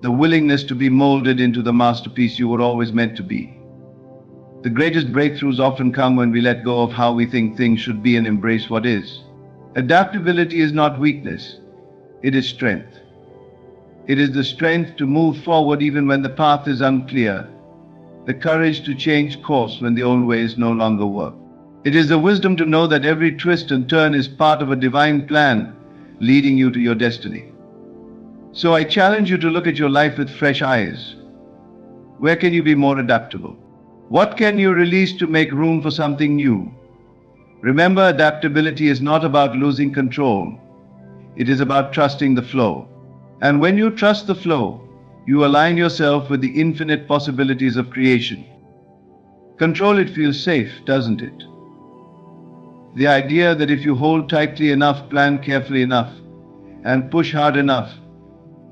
the willingness to be molded into the masterpiece you were always meant to be. The greatest breakthroughs often come when we let go of how we think things should be and embrace what is. Adaptability is not weakness, it is strength. It is the strength to move forward even when the path is unclear, the courage to change course when the old ways no longer work. It is the wisdom to know that every twist and turn is part of a divine plan leading you to your destiny. So I challenge you to look at your life with fresh eyes. Where can you be more adaptable? What can you release to make room for something new? Remember, adaptability is not about losing control. It is about trusting the flow. And when you trust the flow, you align yourself with the infinite possibilities of creation. Control, it feels safe, doesn't it? The idea that if you hold tightly enough, plan carefully enough, and push hard enough,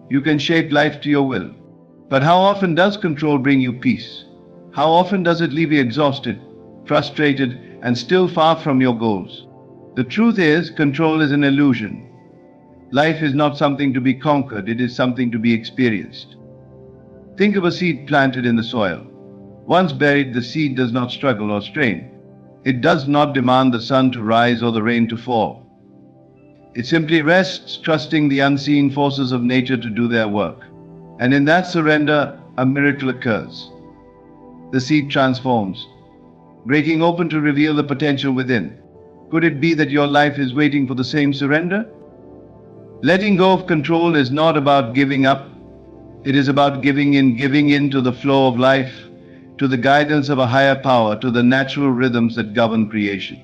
you can shape life to your will. But how often does control bring you peace? How often does it leave you exhausted, frustrated, and still far from your goals? The truth is, control is an illusion. Life is not something to be conquered, it is something to be experienced. Think of a seed planted in the soil. Once buried, the seed does not struggle or strain. It does not demand the sun to rise or the rain to fall. It simply rests, trusting the unseen forces of nature to do their work. And in that surrender, a miracle occurs. The seed transforms, breaking open to reveal the potential within. Could it be that your life is waiting for the same surrender? Letting go of control is not about giving up. It is about giving in to the flow of life, to the guidance of a higher power, to the natural rhythms that govern creation.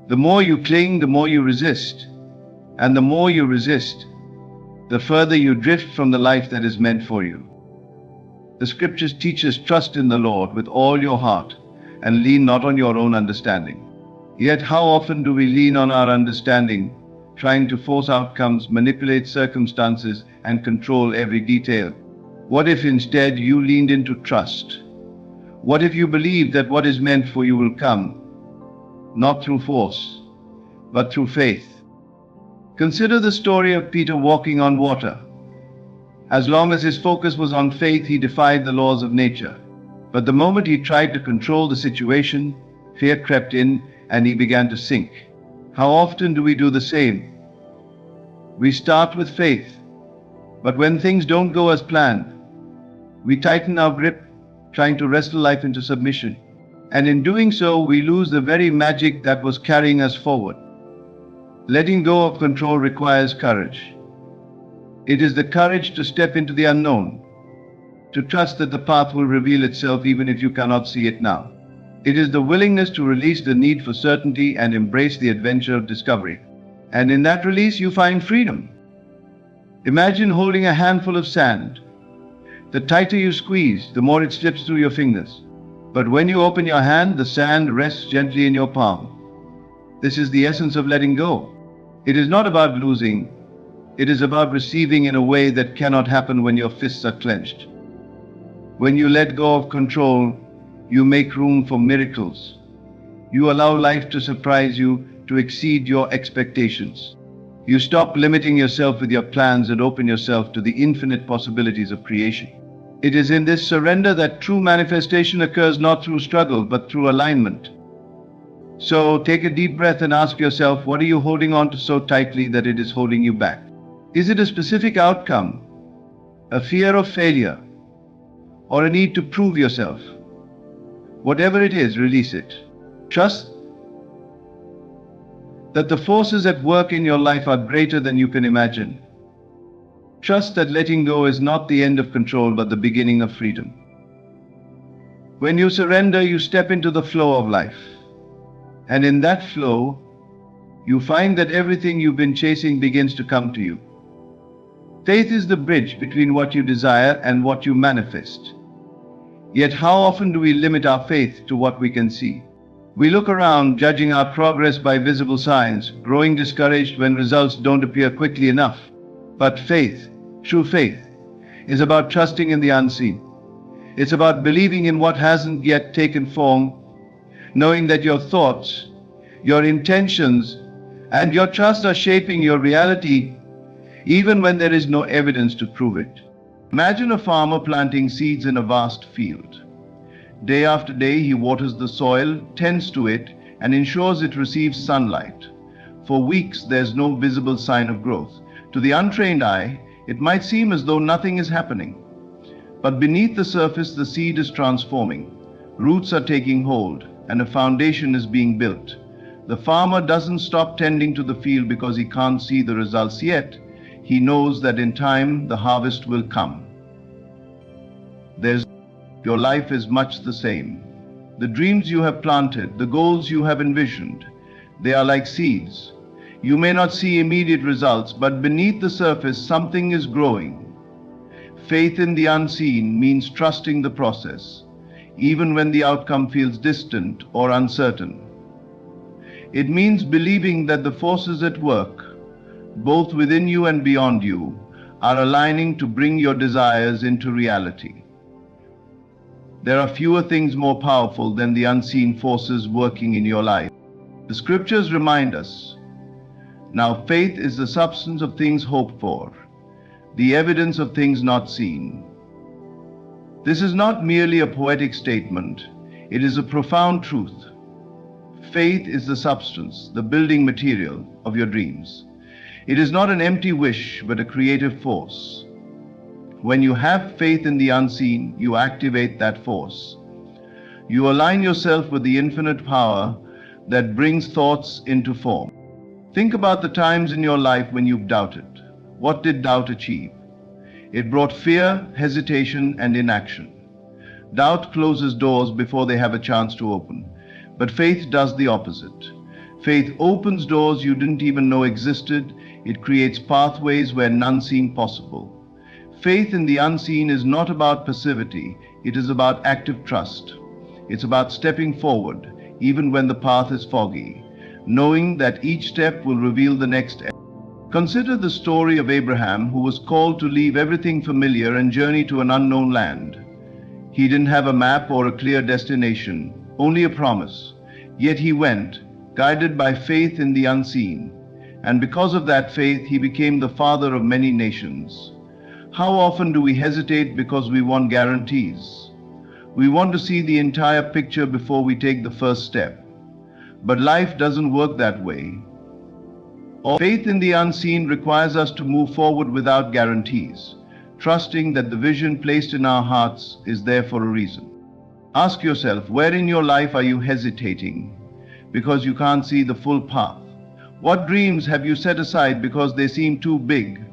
The more you cling, the more you resist. And the more you resist, the further you drift from the life that is meant for you. The scriptures teach us, trust in the Lord with all your heart and lean not on your own understanding. Yet how often do we lean on our understanding, trying to force outcomes, manipulate circumstances, and control every detail? What if instead you leaned into trust? What if you believed that what is meant for you will come, not through force, but through faith? Consider the story of Peter walking on water. As long as his focus was on faith, he defied the laws of nature. But the moment he tried to control the situation, fear crept in and he began to sink. How often do we do the same? We start with faith, But when things don't go as planned, we tighten our grip, trying to wrestle life into submission. And in doing so, we lose the very magic that was carrying us forward. Letting go of control requires courage. It is the courage to step into the unknown, to trust that the path will reveal itself even if you cannot see it now. It is the willingness to release the need for certainty and embrace the adventure of discovery. And in that release, you find freedom. Imagine holding a handful of sand. The tighter you squeeze, the more it slips through your fingers. But when you open your hand, the sand rests gently in your palm. This is the essence of letting go. It is not about losing. It is about receiving in a way that cannot happen when your fists are clenched. When you let go of control, you make room for miracles. You allow life to surprise you, to exceed your expectations. You stop limiting yourself with your plans and open yourself to the infinite possibilities of creation. It is in this surrender that true manifestation occurs, not through struggle, but through alignment. So take a deep breath and ask yourself, what are you holding on to so tightly that it is holding you back? Is it a specific outcome, a fear of failure, or a need to prove yourself? Whatever it is, release it. Trust that the forces at work in your life are greater than you can imagine. Trust that letting go is not the end of control, but the beginning of freedom. When you surrender, you step into the flow of life. And in that flow, you find that everything you've been chasing begins to come to you. Faith is the bridge between what you desire and what you manifest. Yet how often do we limit our faith to what we can see? We look around, judging our progress by visible signs, growing discouraged when results don't appear quickly enough. But faith, true faith, is about trusting in the unseen. It's about believing in what hasn't yet taken form, knowing that your thoughts, your intentions, and your trust are shaping your reality, even when there is no evidence to prove it. Imagine a farmer planting seeds in a vast field. Day after day, he waters the soil, tends to it, and ensures it receives sunlight. For weeks, there's no visible sign of growth. To the untrained eye, it might seem as though nothing is happening. But beneath the surface, the seed is transforming. Roots are taking hold, and a foundation is being built. The farmer doesn't stop tending to the field because he can't see the results yet. He knows that in time, the harvest will come. Your life is much the same. The dreams you have planted, the goals you have envisioned, they are like seeds. You may not see immediate results, but beneath the surface, something is growing. Faith in the unseen means trusting the process, even when the outcome feels distant or uncertain. It means believing that the forces at work, both within you and beyond you, are aligning to bring your desires into reality. There are fewer things more powerful than the unseen forces working in your life. The scriptures remind us, now faith is the substance of things hoped for, the evidence of things not seen. This is not merely a poetic statement, it is a profound truth. Faith is the substance, the building material of your dreams. It is not an empty wish, but a creative force. When you have faith in the unseen, you activate that force. You align yourself with the infinite power that brings thoughts into form. Think about the times in your life when you've doubted. What did doubt achieve? It brought fear, hesitation, and inaction. Doubt closes doors before they have a chance to open. But faith does the opposite. Faith opens doors you didn't even know existed. It creates pathways where none seemed possible. Faith in the unseen is not about passivity, it is about active trust. It's about stepping forward, even when the path is foggy, knowing that each step will reveal the next. Consider the story of Abraham, who was called to leave everything familiar and journey to an unknown land. He didn't have a map or a clear destination, only a promise. Yet he went, guided by faith in the unseen. And because of that faith, he became the father of many nations. How often do we hesitate because we want guarantees? We want to see the entire picture before we take the first step. But life doesn't work that way. Faith in the unseen requires us to move forward without guarantees, trusting that the vision placed in our hearts is there for a reason. Ask yourself, where in your life are you hesitating because you can't see the full path? What dreams have you set aside because they seem too big,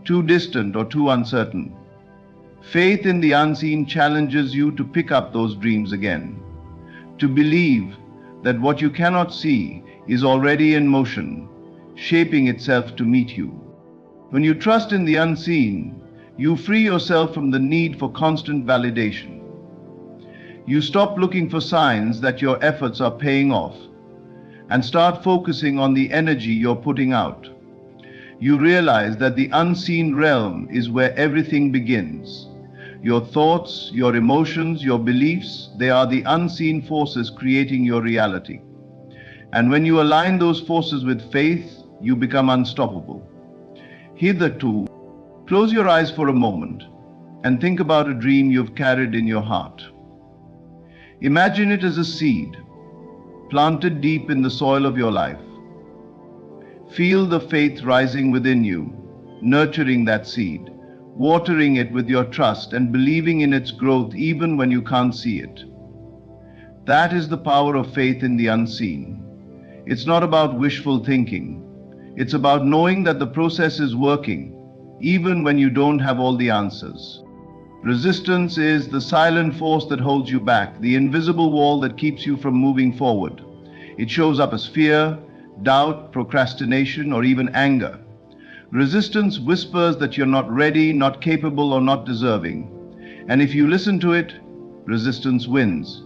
too distant, or too uncertain? Faith in the unseen challenges you to pick up those dreams again, to believe that what you cannot see is already in motion, shaping itself to meet you. When you trust in the unseen, you free yourself from the need for constant validation. You stop looking for signs that your efforts are paying off and start focusing on the energy you're putting out. You realize that the unseen realm is where everything begins. Your thoughts, your emotions, your beliefs, they are the unseen forces creating your reality. And when you align those forces with faith, you become unstoppable. Hitherto, close your eyes for a moment and think about a dream you've carried in your heart. Imagine it as a seed planted deep in the soil of your life. Feel the faith rising within you, nurturing that seed, watering it with your trust and believing in its growth even when you can't see it. That is the power of faith in the unseen. It's not about wishful thinking. It's about knowing that the process is working, even when you don't have all the answers. Resistance is the silent force that holds you back, the invisible wall that keeps you from moving forward. It shows up as fear, doubt, procrastination, or even anger. Resistance whispers that you're not ready, not capable, or not deserving. And if you listen to it, resistance wins.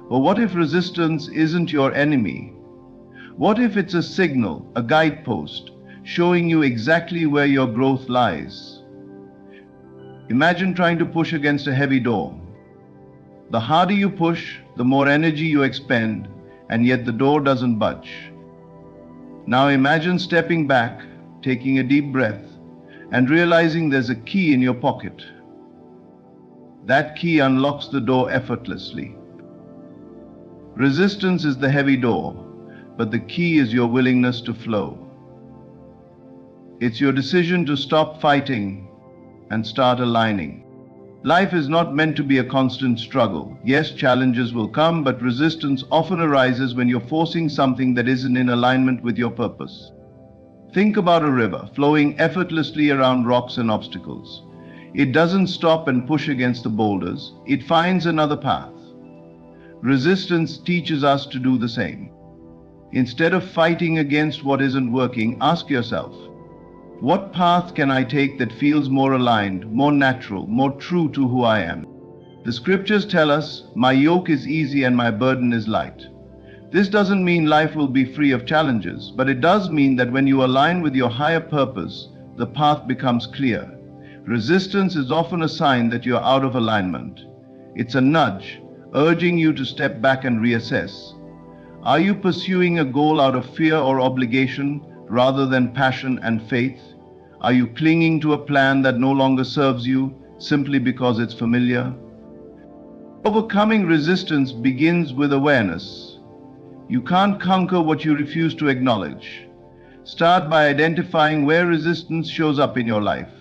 But what if resistance isn't your enemy? What if it's a signal, a guidepost, showing you exactly where your growth lies? Imagine trying to push against a heavy door. The harder you push, the more energy you expend, and yet the door doesn't budge. Now imagine stepping back, taking a deep breath, and realizing there's a key in your pocket. That key unlocks the door effortlessly. Resistance is the heavy door, but the key is your willingness to flow. It's your decision to stop fighting and start aligning. Life is not meant to be a constant struggle. Yes, challenges will come, but resistance often arises when you're forcing something that isn't in alignment with your purpose. Think about a river flowing effortlessly around rocks and obstacles. It doesn't stop and push against the boulders. It finds another path. Resistance teaches us to do the same. Instead of fighting against what isn't working, ask yourself, what path can I take that feels more aligned, more natural, more true to who I am? The scriptures tell us, my yoke is easy and my burden is light. This doesn't mean life will be free of challenges, but it does mean that when you align with your higher purpose, the path becomes clear. Resistance is often a sign that you're out of alignment. It's a nudge, urging you to step back and reassess. Are you pursuing a goal out of fear or obligation rather than passion and faith? Are you clinging to a plan that no longer serves you simply because it's familiar? Overcoming resistance begins with awareness. You can't conquer what you refuse to acknowledge. Start by identifying where resistance shows up in your life.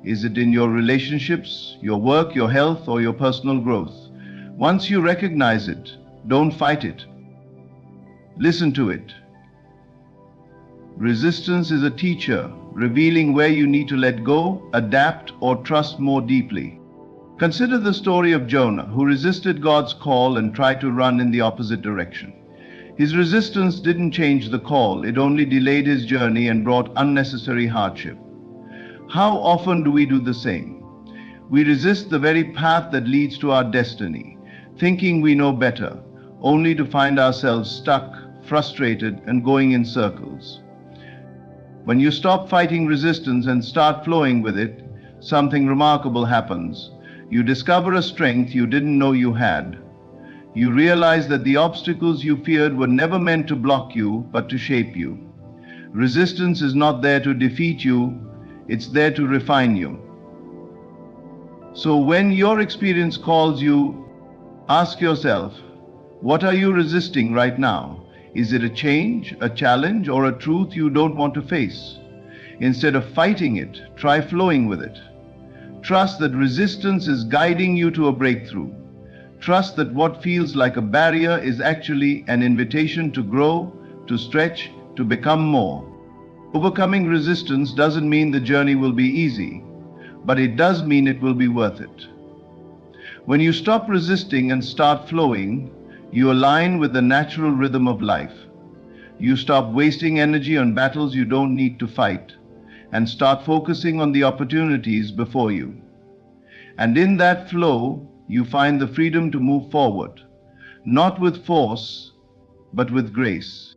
Is it in your relationships, your work, your health, or your personal growth? Once you recognize it, don't fight it. Listen to it. Resistance is a teacher, revealing where you need to let go, adapt, or trust more deeply. Consider the story of Jonah, who resisted God's call and tried to run in the opposite direction. His resistance didn't change the call, it only delayed his journey and brought unnecessary hardship. How often do we do the same? We resist the very path that leads to our destiny, thinking we know better, only to find ourselves stuck, frustrated, and going in circles. When you stop fighting resistance and start flowing with it, something remarkable happens. You discover a strength you didn't know you had. You realize that the obstacles you feared were never meant to block you, but to shape you. Resistance is not there to defeat you, it's there to refine you. So when your experience calls you, ask yourself, what are you resisting right now? Is it a change, a challenge, or a truth you don't want to face? Instead of fighting it, try flowing with it. Trust that resistance is guiding you to a breakthrough. Trust that what feels like a barrier is actually an invitation to grow, to stretch, to become more. Overcoming resistance doesn't mean the journey will be easy, but it does mean it will be worth it. When you stop resisting and start flowing, you align with the natural rhythm of life. You stop wasting energy on battles you don't need to fight, and start focusing on the opportunities before you. And in that flow, you find the freedom to move forward, not with force, but with grace.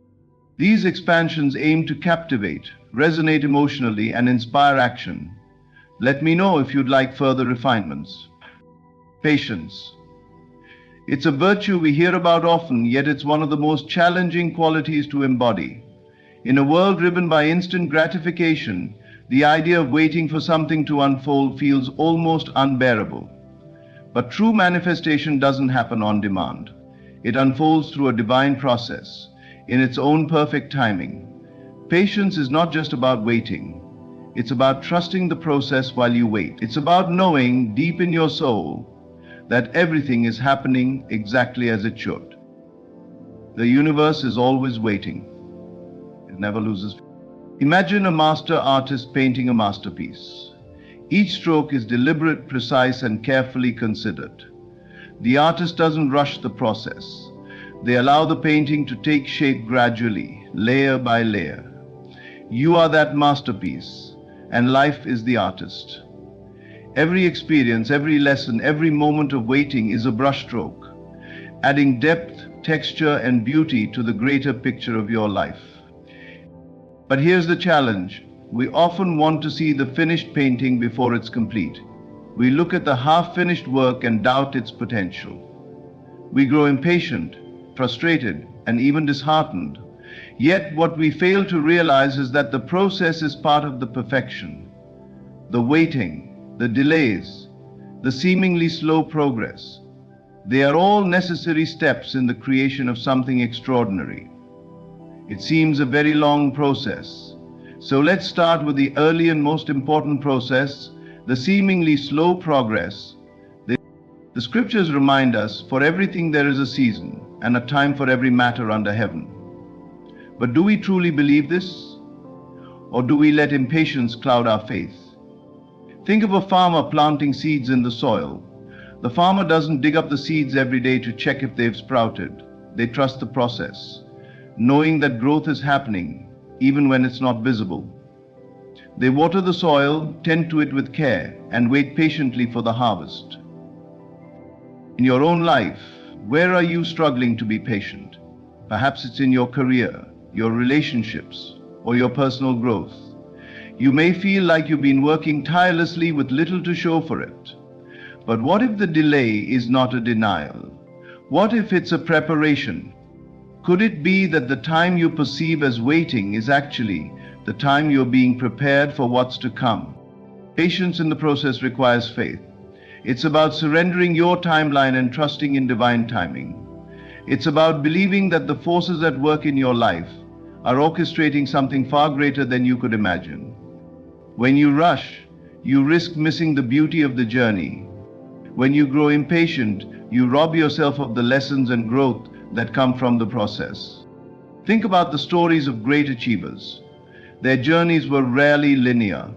These expansions aim to captivate, resonate emotionally, and inspire action. Let me know if you'd like further refinements. Patience. It's a virtue we hear about often, yet it's one of the most challenging qualities to embody. In a world driven by instant gratification, the idea of waiting for something to unfold feels almost unbearable. But true manifestation doesn't happen on demand. It unfolds through a divine process, in its own perfect timing. Patience is not just about waiting. It's about trusting the process while you wait. It's about knowing deep in your soul that everything is happening exactly as it should. The universe is always waiting. It never loses. Imagine a master artist painting a masterpiece. Each stroke is deliberate, precise, and carefully considered. The artist doesn't rush the process. They allow the painting to take shape gradually, layer by layer. You are that masterpiece, and life is the artist. Every experience, every lesson, every moment of waiting is a brushstroke, adding depth, texture, and beauty to the greater picture of your life. But here's the challenge. We often want to see the finished painting before it's complete. We look at the half-finished work and doubt its potential. We grow impatient, frustrated, and even disheartened. Yet what we fail to realize is that the process is part of the perfection. The waiting, the delays, the seemingly slow progress, they are all necessary steps in the creation of something extraordinary. It seems a very long process. So let's start with the early and most important process, the seemingly slow progress. The scriptures remind us, for everything there is a season, and a time for every matter under heaven. But do we truly believe this? Or do we let impatience cloud our faith? Think of a farmer planting seeds in the soil. The farmer doesn't dig up the seeds every day to check if they've sprouted. They trust the process, knowing that growth is happening, even when it's not visible. They water the soil, tend to it with care, and wait patiently for the harvest. In your own life, where are you struggling to be patient? Perhaps it's in your career, your relationships, or your personal growth. You may feel like you've been working tirelessly with little to show for it. But what if the delay is not a denial? What if it's a preparation? Could it be that the time you perceive as waiting is actually the time you're being prepared for what's to come? Patience in the process requires faith. It's about surrendering your timeline and trusting in divine timing. It's about believing that the forces at work in your life are orchestrating something far greater than you could imagine. When you rush, you risk missing the beauty of the journey. When you grow impatient, you rob yourself of the lessons and growth that come from the process. Think about the stories of great achievers. Their journeys were rarely linear.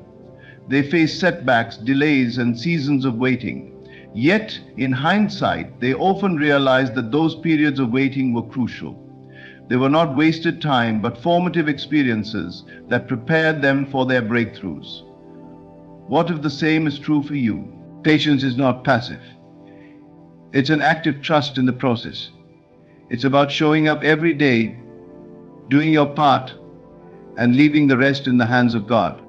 They faced setbacks, delays, and seasons of waiting. Yet, in hindsight, they often realized that those periods of waiting were crucial. They were not wasted time, but formative experiences that prepared them for their breakthroughs. What if the same is true for you? Patience is not passive. It's an active trust in the process. It's about showing up every day, doing your part, and leaving the rest in the hands of God.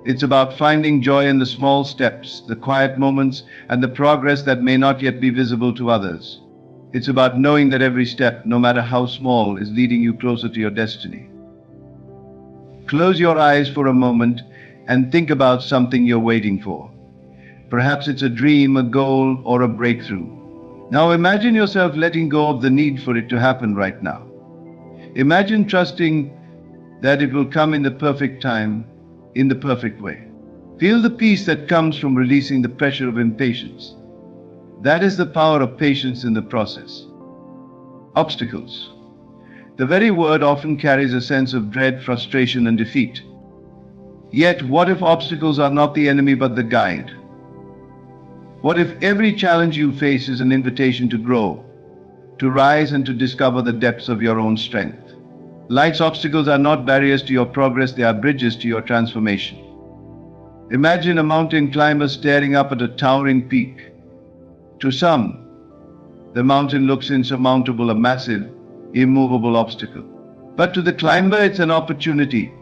It's about finding joy in the small steps, the quiet moments, and the progress that may not yet be visible to others. It's about knowing that every step, no matter how small, is leading you closer to your destiny. Close your eyes for a moment and think about something you're waiting for. Perhaps it's a dream, a goal, or a breakthrough. Now imagine yourself letting go of the need for it to happen right now. Imagine trusting that it will come in the perfect time, in the perfect way. Feel the peace that comes from releasing the pressure of impatience. That is the power of patience in the process. Obstacles. The very word often carries a sense of dread, frustration, and defeat. Yet, what if obstacles are not the enemy but the guide? What if every challenge you face is an invitation to grow, to rise, and to discover the depths of your own strength? Life's obstacles are not barriers to your progress, they are bridges to your transformation. Imagine a mountain climber staring up at a towering peak. To some, the mountain looks insurmountable, a massive, immovable obstacle. But to the climber, it's an opportunity.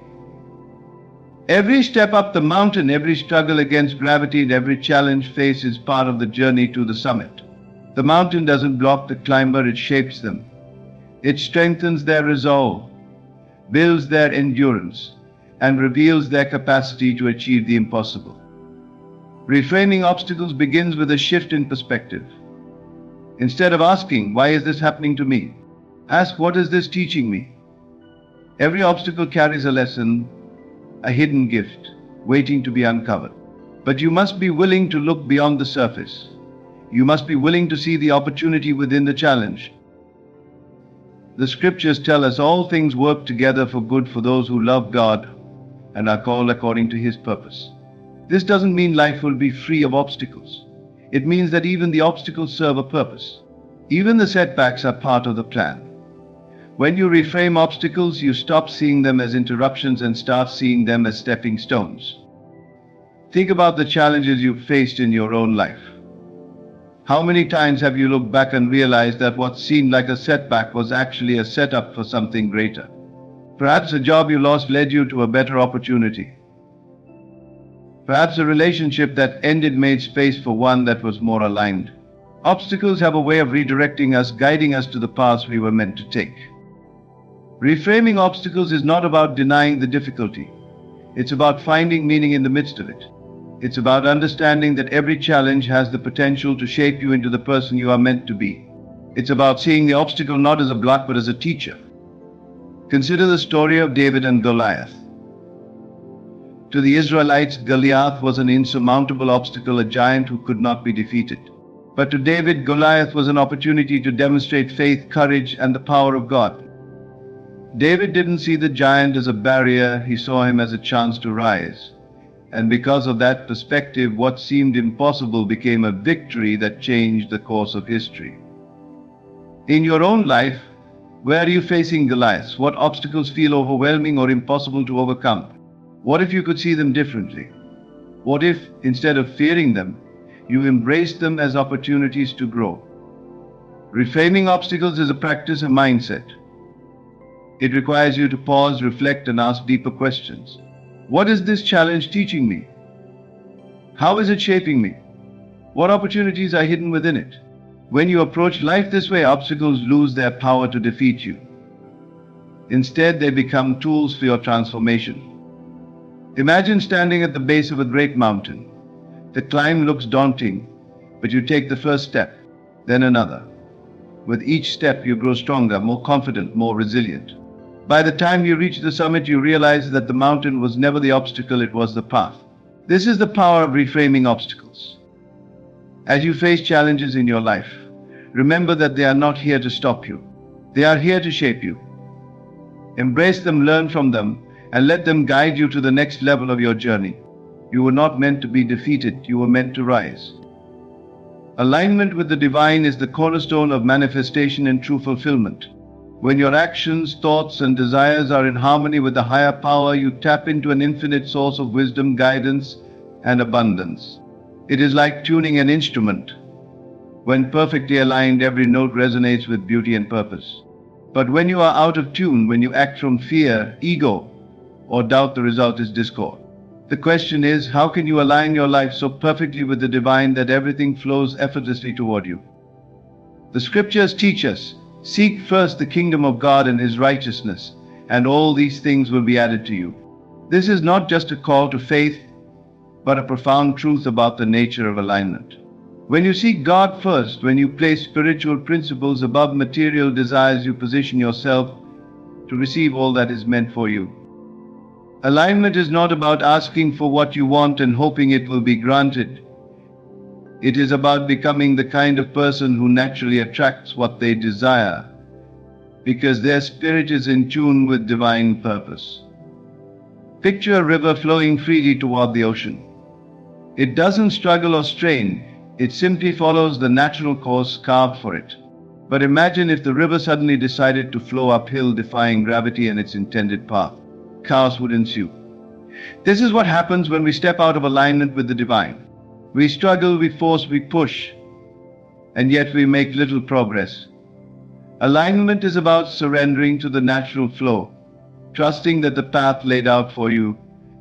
Every step up the mountain, every struggle against gravity, and every challenge faced is part of the journey to the summit. The mountain doesn't block the climber, it shapes them. It strengthens their resolve, builds their endurance, and reveals their capacity to achieve the impossible. Reframing obstacles begins with a shift in perspective. Instead of asking, "Why is this happening to me?" ask, "What is this teaching me?" Every obstacle carries a lesson, a hidden gift, waiting to be uncovered. But you must be willing to look beyond the surface. You must be willing to see the opportunity within the challenge. The scriptures tell us all things work together for good for those who love God and are called according to His purpose. This doesn't mean life will be free of obstacles. It means that even the obstacles serve a purpose. Even the setbacks are part of the plan. When you reframe obstacles, you stop seeing them as interruptions and start seeing them as stepping stones. Think about the challenges you've faced in your own life. How many times have you looked back and realized that what seemed like a setback was actually a setup for something greater? Perhaps a job you lost led you to a better opportunity. Perhaps a relationship that ended made space for one that was more aligned. Obstacles have a way of redirecting us, guiding us to the paths we were meant to take. Reframing obstacles is not about denying the difficulty. It's about finding meaning in the midst of it. It's about understanding that every challenge has the potential to shape you into the person you are meant to be. It's about seeing the obstacle not as a block but as a teacher. Consider the story of David and Goliath. To the Israelites, Goliath was an insurmountable obstacle, a giant who could not be defeated. But to David, Goliath was an opportunity to demonstrate faith, courage, and the power of God. David didn't see the giant as a barrier, he saw him as a chance to rise. And because of that perspective, what seemed impossible became a victory that changed the course of history. In your own life, where are you facing Goliaths? What obstacles feel overwhelming or impossible to overcome? What if you could see them differently? What if, instead of fearing them, you embraced them as opportunities to grow? Reframing obstacles is a practice, a mindset. It requires you to pause, reflect, and ask deeper questions. What is this challenge teaching me? How is it shaping me? What opportunities are hidden within it? When you approach life this way, obstacles lose their power to defeat you. Instead, they become tools for your transformation. Imagine standing at the base of a great mountain. The climb looks daunting, but you take the first step, then another. With each step, you grow stronger, more confident, more resilient. By the time you reach the summit, you realize that the mountain was never the obstacle, it was the path. This is the power of reframing obstacles. As you face challenges in your life, remember that they are not here to stop you. They are here to shape you. Embrace them, learn from them, and let them guide you to the next level of your journey. You were not meant to be defeated, you were meant to rise. Alignment with the divine is the cornerstone of manifestation and true fulfillment. When your actions, thoughts, and desires are in harmony with the higher power, you tap into an infinite source of wisdom, guidance, and abundance. It is like tuning an instrument. When perfectly aligned, every note resonates with beauty and purpose. But when you are out of tune, when you act from fear, ego, or doubt, the result is discord. The question is, how can you align your life so perfectly with the divine that everything flows effortlessly toward you? The scriptures teach us, seek first the kingdom of God and His righteousness, and all these things will be added to you. This is not just a call to faith, but a profound truth about the nature of alignment. When you seek God first, when you place spiritual principles above material desires, you position yourself to receive all that is meant for you. Alignment is not about asking for what you want and hoping it will be granted. It is about becoming the kind of person who naturally attracts what they desire, because their spirit is in tune with divine purpose. Picture a river flowing freely toward the ocean. It doesn't struggle or strain, it simply follows the natural course carved for it. But imagine if the river suddenly decided to flow uphill, defying gravity and its intended path. Chaos would ensue. This is what happens when we step out of alignment with the divine. We struggle, we force, we push, and yet we make little progress. Alignment is about surrendering to the natural flow, trusting that the path laid out for you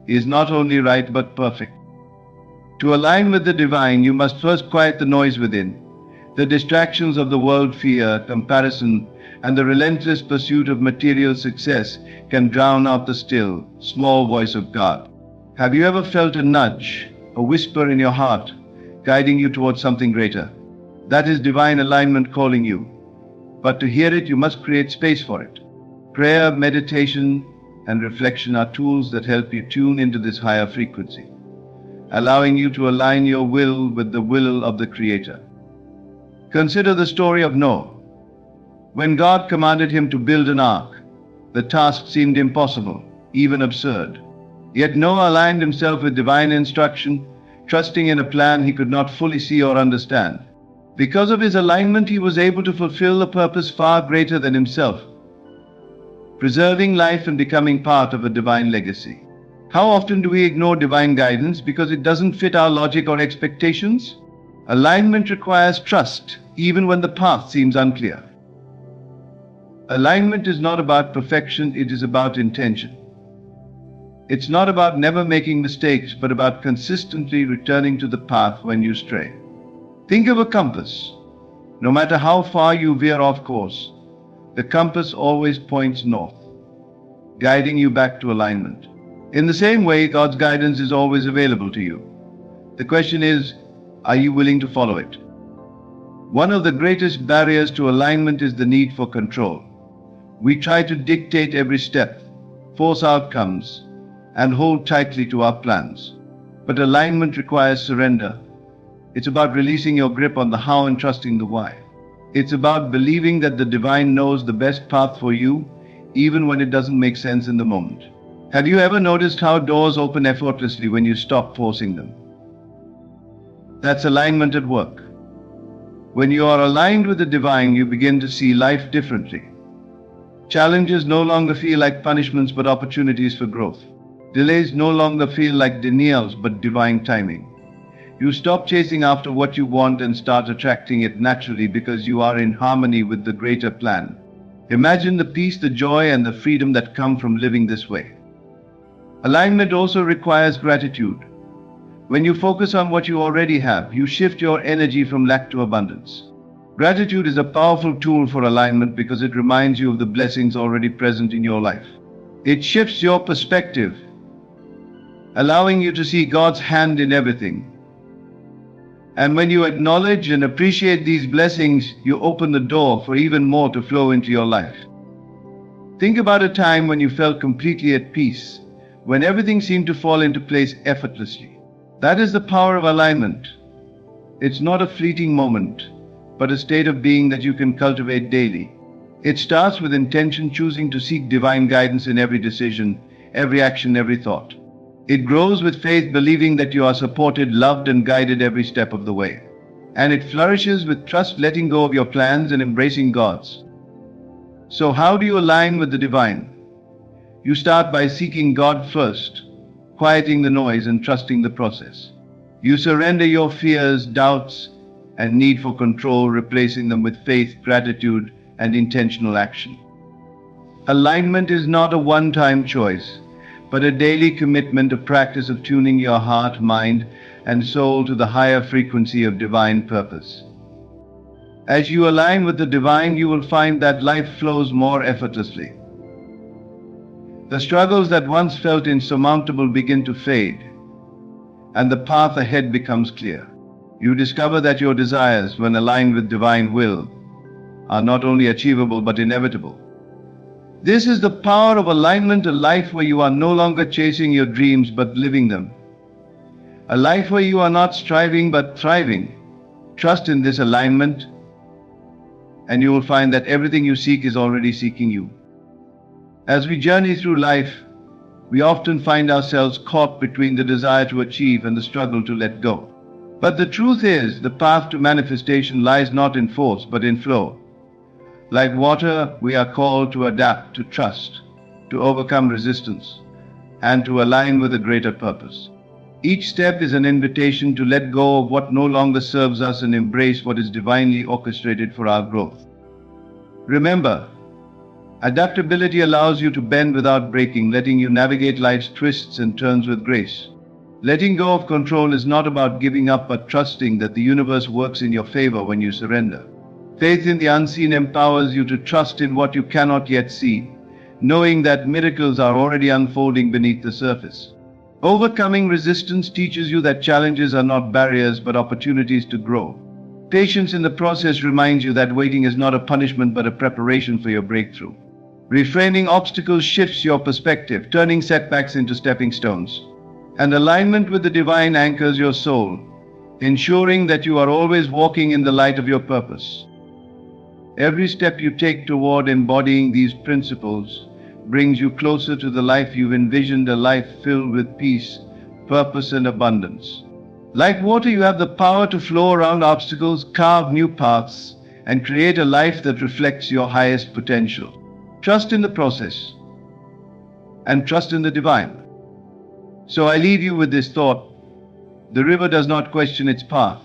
is not only right but perfect. To align with the divine, you must first quiet the noise within. The distractions of the world, fear, comparison, and the relentless pursuit of material success can drown out the still, small voice of God. Have you ever felt a nudge, a whisper in your heart, guiding you towards something greater? That is divine alignment calling you. But to hear it, you must create space for it. Prayer, meditation, and reflection are tools that help you tune into this higher frequency, allowing you to align your will with the will of the Creator. Consider the story of Noah. When God commanded him to build an ark, the task seemed impossible, even absurd. Yet Noah aligned himself with divine instruction, trusting in a plan he could not fully see or understand. Because of his alignment, he was able to fulfill a purpose far greater than himself, preserving life and becoming part of a divine legacy. How often do we ignore divine guidance because it doesn't fit our logic or expectations? Alignment requires trust, even when the path seems unclear. Alignment is not about perfection, it is about intention. It's not about never making mistakes, but about consistently returning to the path when you stray. Think of a compass. No matter how far you veer off course, the compass always points north, guiding you back to alignment. In the same way, God's guidance is always available to you. The question is, are you willing to follow it? One of the greatest barriers to alignment is the need for control. We try to dictate every step, force outcomes, and hold tightly to our plans. But alignment requires surrender. It's about releasing your grip on the how and trusting the why. It's about believing that the divine knows the best path for you, even when it doesn't make sense in the moment. Have you ever noticed how doors open effortlessly when you stop forcing them? That's alignment at work. When you are aligned with the divine, you begin to see life differently. Challenges no longer feel like punishments but opportunities for growth. Delays no longer feel like denials but divine timing. You stop chasing after what you want and start attracting it naturally because you are in harmony with the greater plan. Imagine the peace, the joy, and the freedom that come from living this way. Alignment also requires gratitude. When you focus on what you already have, you shift your energy from lack to abundance. Gratitude is a powerful tool for alignment because it reminds you of the blessings already present in your life. It shifts your perspective, allowing you to see God's hand in everything. And when you acknowledge and appreciate these blessings, you open the door for even more to flow into your life. Think about a time when you felt completely at peace, when everything seemed to fall into place effortlessly. That is the power of alignment. It's not a fleeting moment, but a state of being that you can cultivate daily. It starts with intention, choosing to seek divine guidance in every decision, every action, every thought. It grows with faith, believing that you are supported, loved, and guided every step of the way. And it flourishes with trust, letting go of your plans and embracing God's. So how do you align with the divine? You start by seeking God first, quieting the noise and trusting the process. You surrender your fears, doubts, and need for control, replacing them with faith, gratitude, and intentional action. Alignment is not a one-time choice, but a daily commitment, a practice of tuning your heart, mind, and soul to the higher frequency of divine purpose. As you align with the divine, you will find that life flows more effortlessly. The struggles that once felt insurmountable begin to fade, and the path ahead becomes clear. You discover that your desires, when aligned with divine will, are not only achievable but inevitable. This is the power of alignment, a life where you are no longer chasing your dreams but living them. A life where you are not striving but thriving. Trust in this alignment, and you will find that everything you seek is already seeking you. As we journey through life, we often find ourselves caught between the desire to achieve and the struggle to let go. But the truth is, the path to manifestation lies not in force but in flow. Like water, we are called to adapt, to trust, to overcome resistance, and to align with a greater purpose. Each step is an invitation to let go of what no longer serves us and embrace what is divinely orchestrated for our growth. Remember, adaptability allows you to bend without breaking, letting you navigate life's twists and turns with grace. Letting go of control is not about giving up but trusting that the universe works in your favor when you surrender. Faith in the unseen empowers you to trust in what you cannot yet see, knowing that miracles are already unfolding beneath the surface. Overcoming resistance teaches you that challenges are not barriers but opportunities to grow. Patience in the process reminds you that waiting is not a punishment but a preparation for your breakthrough. Reframing obstacles shifts your perspective, turning setbacks into stepping stones. And alignment with the divine anchors your soul, ensuring that you are always walking in the light of your purpose. Every step you take toward embodying these principles brings you closer to the life you've envisioned, a life filled with peace, purpose, and abundance. Like water, you have the power to flow around obstacles, carve new paths, and create a life that reflects your highest potential. Trust in the process, and trust in the divine. So I leave you with this thought: the river does not question its path,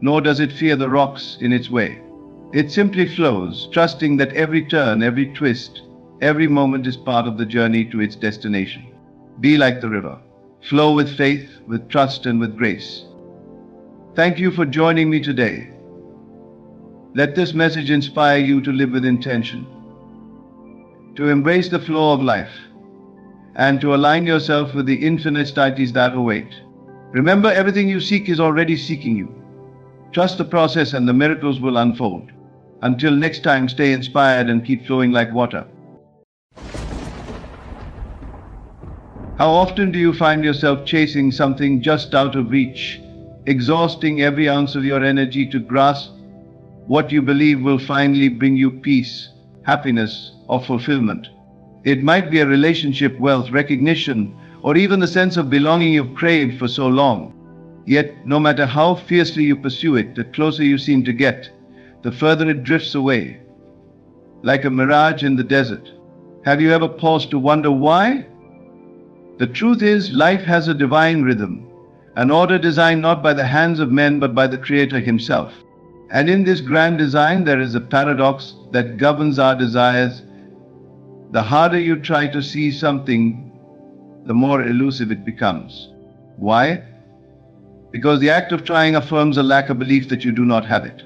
nor does it fear the rocks in its way. It simply flows, trusting that every turn, every twist, every moment is part of the journey to its destination. Be like the river. Flow with faith, with trust, and with grace. Thank you for joining me today. Let this message inspire you to live with intention, to embrace the flow of life, and to align yourself with the infinite statities that await. Remember, everything you seek is already seeking you. Trust the process and the miracles will unfold. Until next time, stay inspired and keep flowing like water. How often do you find yourself chasing something just out of reach, exhausting every ounce of your energy to grasp what you believe will finally bring you peace, happiness, or fulfillment? It might be a relationship, wealth, recognition, or even the sense of belonging you've craved for so long. Yet, no matter how fiercely you pursue it, the closer you seem to get, the further it drifts away, like a mirage in the desert. Have you ever paused to wonder why? The truth is, life has a divine rhythm, an order designed not by the hands of men but by the Creator Himself. And in this grand design, there is a paradox that governs our desires. The harder you try to see something, the more elusive it becomes. Why? Because the act of trying affirms a lack of belief that you do not have it.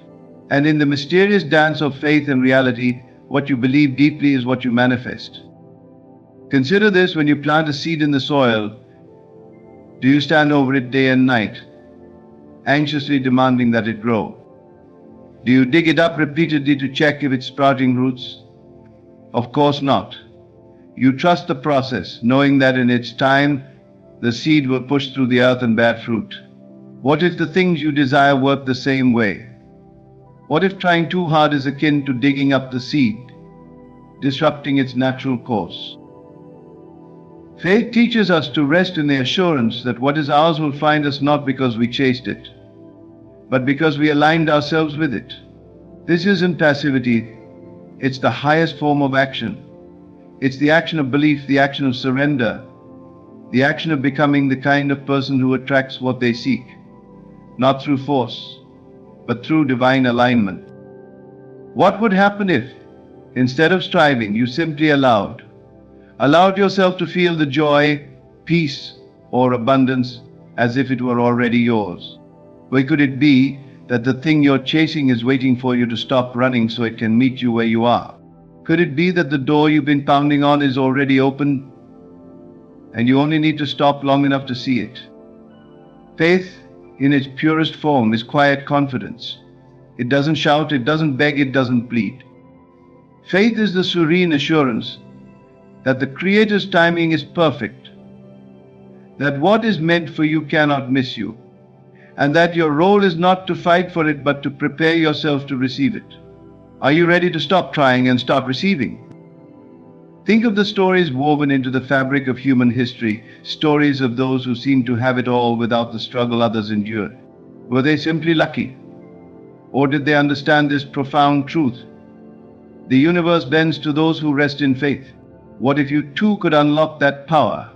And in the mysterious dance of faith and reality, what you believe deeply is what you manifest. Consider this: when you plant a seed in the soil, do you stand over it day and night, anxiously demanding that it grow? Do you dig it up repeatedly to check if it's sprouting roots? Of course not. You trust the process, knowing that in its time, the seed will push through the earth and bear fruit. What if the things you desire work the same way? What if trying too hard is akin to digging up the seed, disrupting its natural course? Faith teaches us to rest in the assurance that what is ours will find us, not because we chased it, but because we aligned ourselves with it. This isn't passivity, it's the highest form of action. It's the action of belief, the action of surrender, the action of becoming the kind of person who attracts what they seek, not through force, but through divine alignment. What would happen if, instead of striving, you simply allowed yourself to feel the joy, peace, or abundance as if it were already yours? Where could it be that the thing you're chasing is waiting for you to stop running so it can meet you where you are? Could it be that the door you've been pounding on is already open, and you only need to stop long enough to see it? Faith, in its purest form, is quiet confidence. It doesn't shout, it doesn't beg, it doesn't plead. Faith is the serene assurance that the Creator's timing is perfect, that what is meant for you cannot miss you, and that your role is not to fight for it but to prepare yourself to receive it. Are you ready to stop trying and start receiving? Think of the stories woven into the fabric of human history, stories of those who seemed to have it all without the struggle others endured. Were they simply lucky? Or did they understand this profound truth? The universe bends to those who rest in faith. What if you too could unlock that power,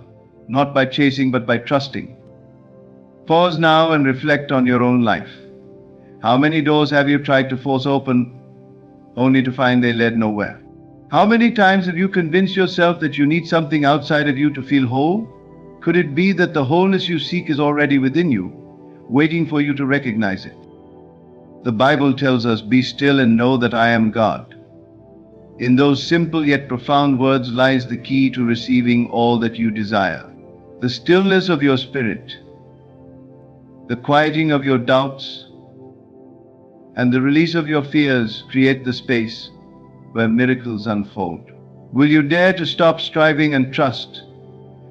not by chasing but by trusting? Pause now and reflect on your own life. How many doors have you tried to force open, only to find they led nowhere? How many times have you convinced yourself that you need something outside of you to feel whole? Could it be that the wholeness you seek is already within you, waiting for you to recognize it? The Bible tells us, "Be still and know that I am God." In those simple yet profound words lies the key to receiving all that you desire. The stillness of your spirit, the quieting of your doubts, and the release of your fears create the space where miracles unfold. Will you dare to stop striving and trust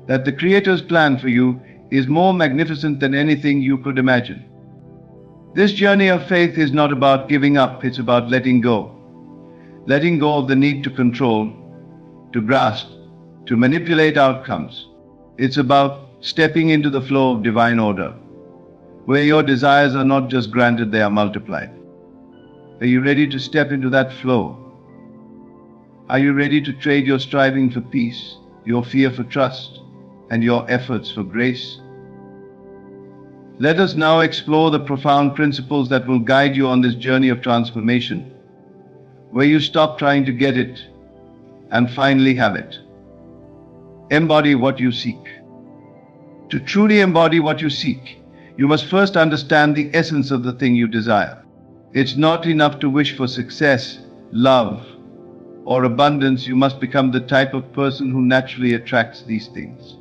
that the Creator's plan for you is more magnificent than anything you could imagine? This journey of faith is not about giving up, it's about letting go. Letting go of the need to control, to grasp, to manipulate outcomes. It's about stepping into the flow of divine order, where your desires are not just granted, they are multiplied. Are you ready to step into that flow? Are you ready to trade your striving for peace, your fear for trust, and your efforts for grace? Let us now explore the profound principles that will guide you on this journey of transformation, where you stop trying to get it and finally have it. Embody what you seek. To truly embody what you seek, you must first understand the essence of the thing you desire. It's not enough to wish for success, love, or abundance. You must become the type of person who naturally attracts these things.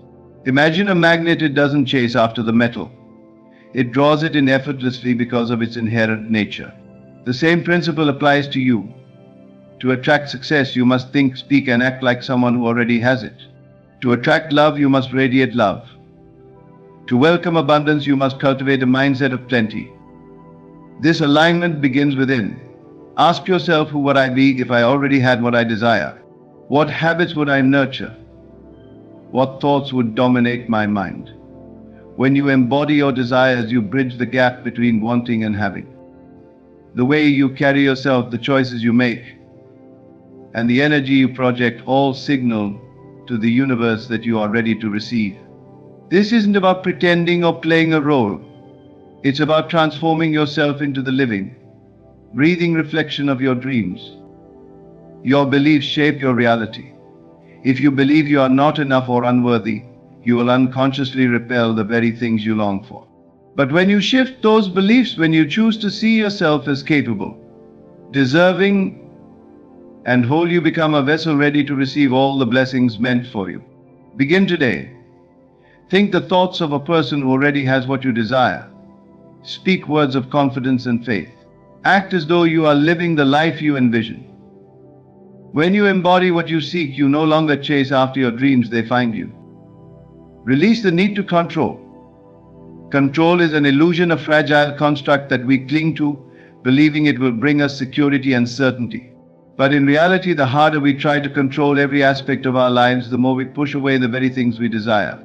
Imagine a magnet. It doesn't chase after the metal. It draws it in effortlessly because of its inherent nature. The same principle applies to you. To attract success, you must think, speak, and act like someone who already has it. To attract love, you must radiate love. To welcome abundance, you must cultivate a mindset of plenty. This alignment begins within. Ask yourself, who would I be if I already had what I desire? What habits would I nurture? What thoughts would dominate my mind? When you embody your desires, you bridge the gap between wanting and having. The way you carry yourself, the choices you make, and the energy you project all signal to the universe that you are ready to receive. This isn't about pretending or playing a role. It's about transforming yourself into the living, breathing reflection of your dreams. Your beliefs shape your reality. If you believe you are not enough or unworthy, you will unconsciously repel the very things you long for. But when you shift those beliefs, when you choose to see yourself as capable, deserving, and whole, you become a vessel ready to receive all the blessings meant for you. Begin today. Think the thoughts of a person who already has what you desire. Speak words of confidence and faith. Act as though you are living the life you envision. When you embody what you seek, you no longer chase after your dreams, they find you. Release the need to control. Control is an illusion, a fragile construct that we cling to, believing it will bring us security and certainty. But in reality, the harder we try to control every aspect of our lives, the more we push away the very things we desire.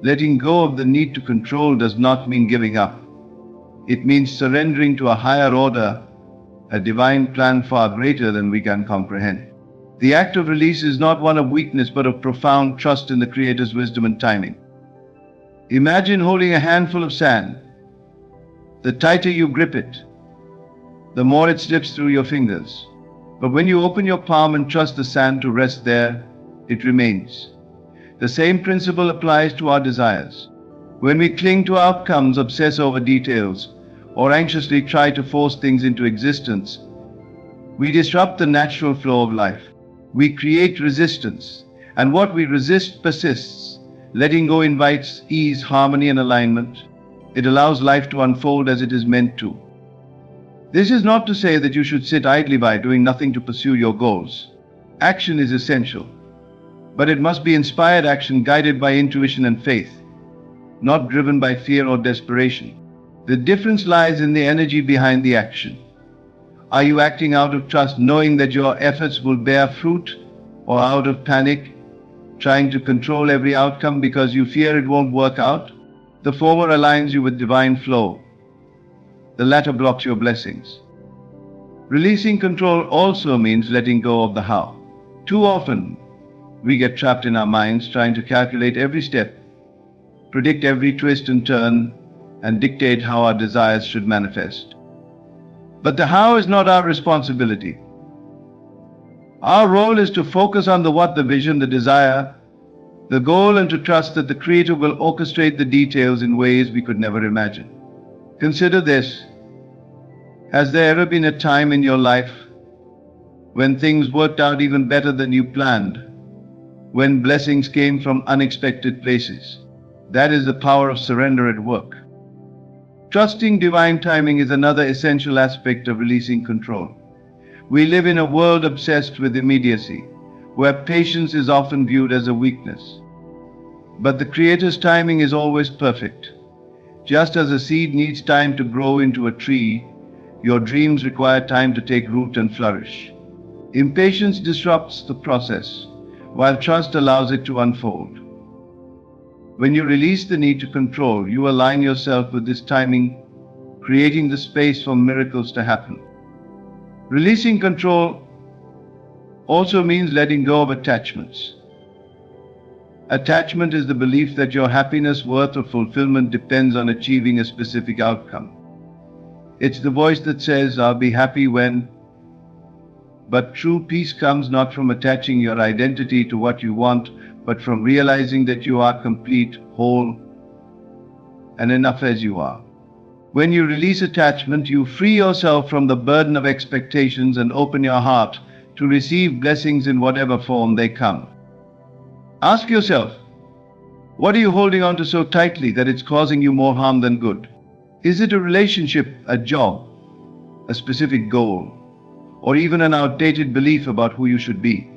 Letting go of the need to control does not mean giving up. It means surrendering to a higher order, a divine plan far greater than we can comprehend. The act of release is not one of weakness, but of profound trust in the Creator's wisdom and timing. Imagine holding a handful of sand. The tighter you grip it, the more it slips through your fingers. But when you open your palm and trust the sand to rest there, it remains. The same principle applies to our desires. When we cling to outcomes, obsess over details, or anxiously try to force things into existence, we disrupt the natural flow of life. We create resistance, and what we resist persists. Letting go invites ease, harmony, and alignment. It allows life to unfold as it is meant to. This is not to say that you should sit idly by doing nothing to pursue your goals. Action is essential. But it must be inspired action guided by intuition and faith, not driven by fear or desperation. The difference lies in the energy behind the action. Are you acting out of trust, knowing that your efforts will bear fruit, or out of panic, trying to control every outcome because you fear it won't work out? The former aligns you with divine flow. The latter blocks your blessings. Releasing control also means letting go of the how. Too often, we get trapped in our minds trying to calculate every step, predict every twist and turn, and dictate how our desires should manifest. But the how is not our responsibility. Our role is to focus on the what, the vision, the desire, the goal, and to trust that the Creator will orchestrate the details in ways we could never imagine. Consider this. Has there ever been a time in your life when things worked out even better than you planned? When blessings came from unexpected places? That is the power of surrender at work. Trusting divine timing is another essential aspect of releasing control. We live in a world obsessed with immediacy, where patience is often viewed as a weakness. But the Creator's timing is always perfect. Just as a seed needs time to grow into a tree, your dreams require time to take root and flourish. Impatience disrupts the process, while trust allows it to unfold. When you release the need to control, you align yourself with this timing, creating the space for miracles to happen. Releasing control also means letting go of attachments. Attachment is the belief that your happiness, worth, or fulfillment depends on achieving a specific outcome. It's the voice that says, "I'll be happy when." But true peace comes not from attaching your identity to what you want, but from realizing that you are complete, whole, and enough as you are. When you release attachment, you free yourself from the burden of expectations and open your heart to receive blessings in whatever form they come. Ask yourself, what are you holding on to so tightly that it's causing you more harm than good? Is it a relationship, a job, a specific goal, or even an outdated belief about who you should be?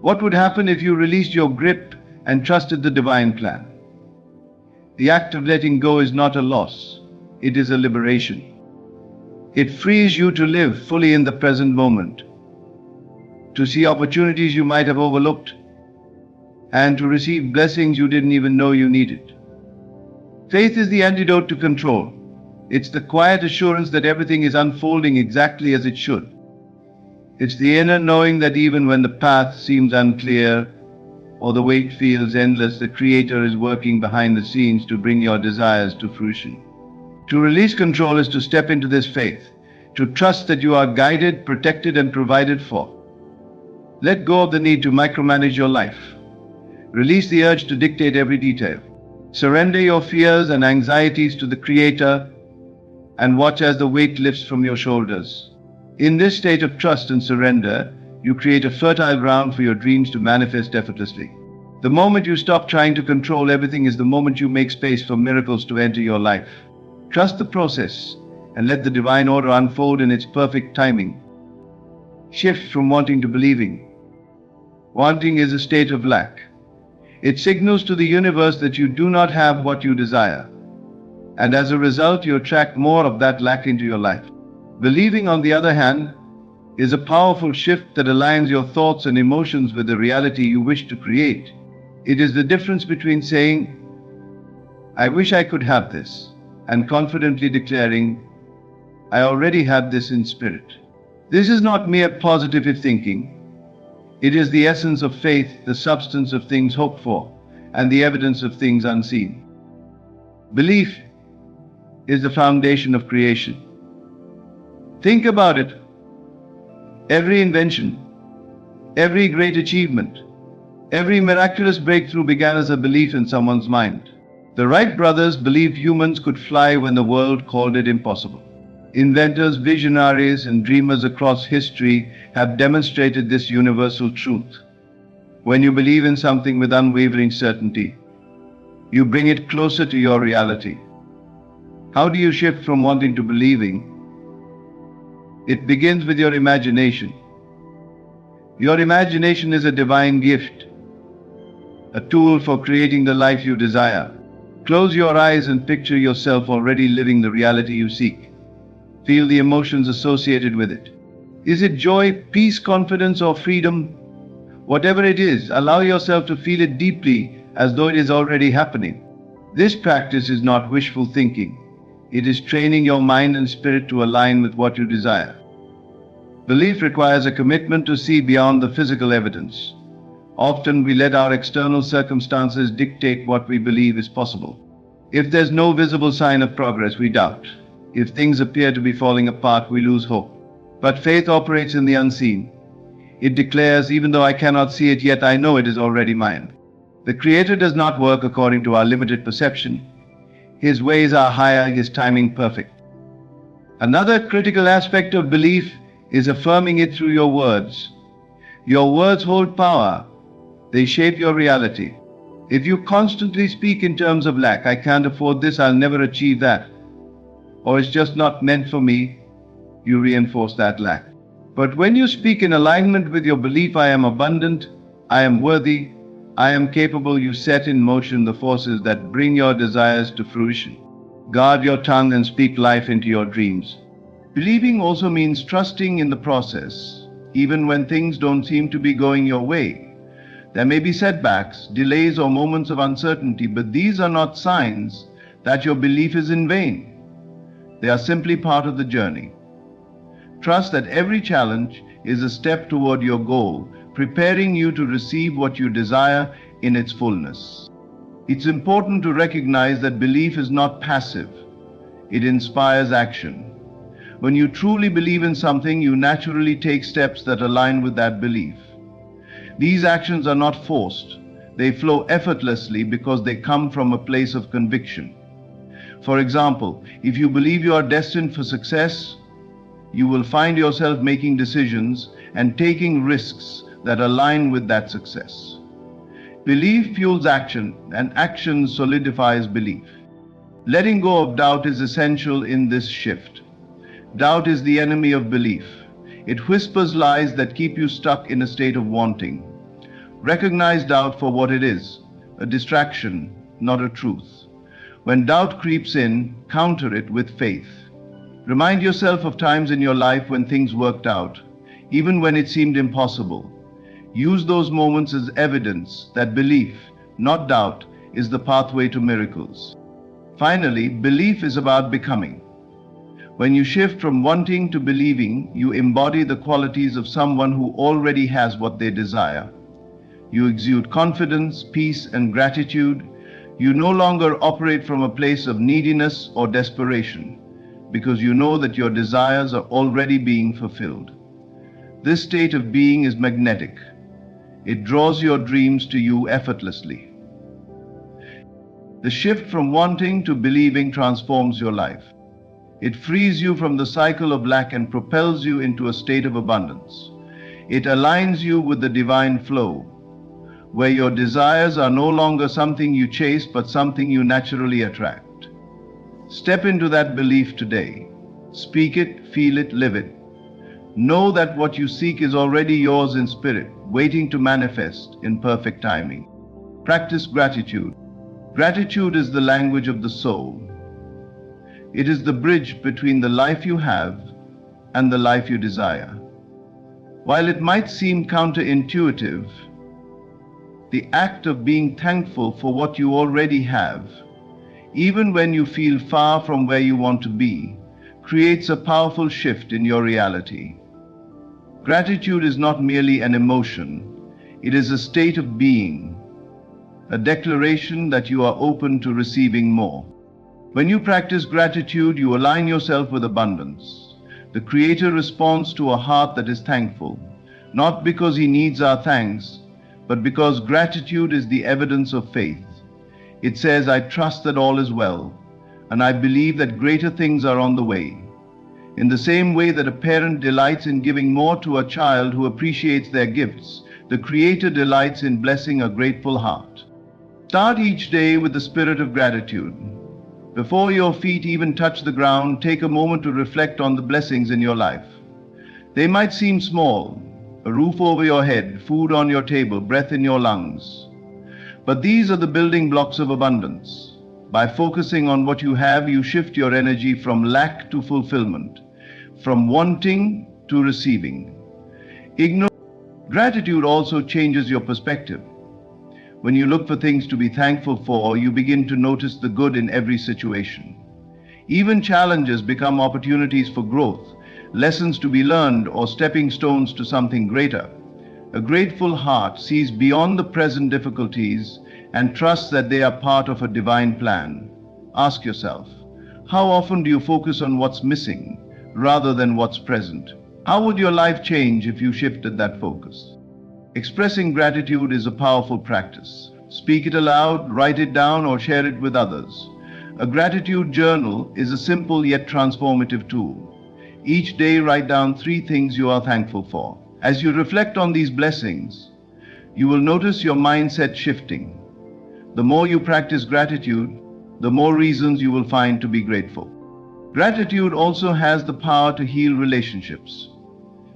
What would happen if you released your grip and trusted the divine plan? The act of letting go is not a loss, it is a liberation. It frees you to live fully in the present moment, to see opportunities you might have overlooked, and to receive blessings you didn't even know you needed. Faith is the antidote to control. It's the quiet assurance that everything is unfolding exactly as it should. It's the inner knowing that even when the path seems unclear or the wait feels endless, the Creator is working behind the scenes to bring your desires to fruition. To release control is to step into this faith, to trust that you are guided, protected, and provided for. Let go of the need to micromanage your life. Release the urge to dictate every detail. Surrender your fears and anxieties to the Creator and watch as the weight lifts from your shoulders. In this state of trust and surrender, you create a fertile ground for your dreams to manifest effortlessly. The moment you stop trying to control everything is the moment you make space for miracles to enter your life. Trust the process and let the divine order unfold in its perfect timing. Shift from wanting to believing. Wanting is a state of lack. It signals to the universe that you do not have what you desire, and as a result, you attract more of that lack into your life. Believing, on the other hand, is a powerful shift that aligns your thoughts and emotions with the reality you wish to create. It is the difference between saying, "I wish I could have this," and confidently declaring, "I already have this in spirit." This is not mere positive thinking. It is the essence of faith, the substance of things hoped for, and the evidence of things unseen. Belief is the foundation of creation. Think about it. Every invention, every great achievement, every miraculous breakthrough began as a belief in someone's mind. The Wright brothers believed humans could fly when the world called it impossible. Inventors, visionaries, and dreamers across history have demonstrated this universal truth. When you believe in something with unwavering certainty, you bring it closer to your reality. How do you shift from wanting to believing? It begins with your imagination. Your imagination is a divine gift. a tool for creating the life you desire. Close your eyes and picture yourself already living the reality you seek. Feel the emotions associated with it. Is it joy, peace, confidence, or freedom? Whatever it is, allow yourself to feel it deeply as though it is already happening. This practice is not wishful thinking. It is training your mind and spirit to align with what you desire. Belief requires a commitment to see beyond the physical evidence. Often we let our external circumstances dictate what we believe is possible. If there's no visible sign of progress, we doubt. If things appear to be falling apart, we lose hope. But faith operates in the unseen. It declares, even though I cannot see it yet, I know it is already mine. The Creator does not work according to our limited perception. His ways are higher, His timing perfect. Another critical aspect of belief is affirming it through your words. Your words hold power. They shape your reality. If you constantly speak in terms of lack, I can't afford this, I'll never achieve that, or it's just not meant for me, you reinforce that lack. But when you speak in alignment with your belief, I am abundant, I am worthy, I am capable, you set in motion the forces that bring your desires to fruition. Guard your tongue and speak life into your dreams. Believing also means trusting in the process, even when things don't seem to be going your way. There may be setbacks, delays, or moments of uncertainty, but these are not signs that your belief is in vain. They are simply part of the journey. Trust that every challenge is a step toward your goal, preparing you to receive what you desire in its fullness. It's important to recognize that belief is not passive. It inspires action. When you truly believe in something, you naturally take steps that align with that belief. These actions are not forced. They flow effortlessly because they come from a place of conviction. For example, if you believe you are destined for success, you will find yourself making decisions and taking risks that align with that success. Belief fuels action, and action solidifies belief. Letting go of doubt is essential in this shift. Doubt is the enemy of belief. It whispers lies that keep you stuck in a state of wanting. Recognize doubt for what it is, a distraction, not a truth. When doubt creeps in, counter it with faith. Remind yourself of times in your life when things worked out, even when it seemed impossible. Use those moments as evidence that belief, not doubt, is the pathway to miracles. Finally, belief is about becoming. When you shift from wanting to believing, you embody the qualities of someone who already has what they desire. You exude confidence, peace, and gratitude. You no longer operate from a place of neediness or desperation, because you know that your desires are already being fulfilled. This state of being is magnetic. It draws your dreams to you effortlessly. The shift from wanting to believing transforms your life. It frees you from the cycle of lack and propels you into a state of abundance. It aligns you with the divine flow, where your desires are no longer something you chase, but something you naturally attract. Step into that belief today. Speak it, feel it, live it. Know that what you seek is already yours in spirit, waiting to manifest in perfect timing. Practice gratitude. Gratitude is the language of the soul. It is the bridge between the life you have and the life you desire. While it might seem counterintuitive, the act of being thankful for what you already have, even when you feel far from where you want to be, creates a powerful shift in your reality. Gratitude is not merely an emotion, it is a state of being, a declaration that you are open to receiving more. When you practice gratitude, you align yourself with abundance. The Creator responds to a heart that is thankful, not because He needs our thanks, but because gratitude is the evidence of faith. It says, I trust that all is well, and I believe that greater things are on the way. In the same way that a parent delights in giving more to a child who appreciates their gifts, the Creator delights in blessing a grateful heart. Start each day with the spirit of gratitude. Before your feet even touch the ground, take a moment to reflect on the blessings in your life. They might seem small, a roof over your head, food on your table, breath in your lungs. But these are the building blocks of abundance. By focusing on what you have, you shift your energy from lack to fulfillment, from wanting to receiving. Gratitude also changes your perspective. When you look for things to be thankful for, you begin to notice the good in every situation. Even challenges become opportunities for growth, lessons to be learned, or stepping stones to something greater. A grateful heart sees beyond the present difficulties and trusts that they are part of a divine plan. Ask yourself, how often do you focus on what's missing rather than what's present? How would your life change if you shifted that focus? Expressing gratitude is a powerful practice. Speak it aloud, write it down, or share it with others. A gratitude journal is a simple yet transformative tool. Each day, write down 3 things you are thankful for. As you reflect on these blessings, you will notice your mindset shifting. The more you practice gratitude, the more reasons you will find to be grateful. Gratitude also has the power to heal relationships.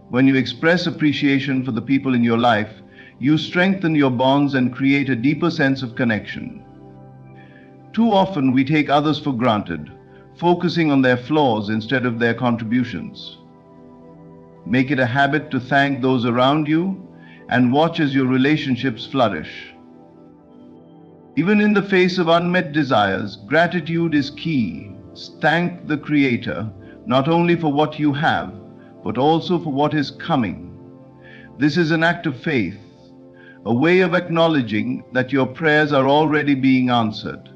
When you express appreciation for the people in your life, you strengthen your bonds and create a deeper sense of connection. Too often we take others for granted, focusing on their flaws instead of their contributions. Make it a habit to thank those around you and watch as your relationships flourish. Even in the face of unmet desires, gratitude is key. Thank the Creator, not only for what you have, but also for what is coming. This is an act of faith, a way of acknowledging that your prayers are already being answered.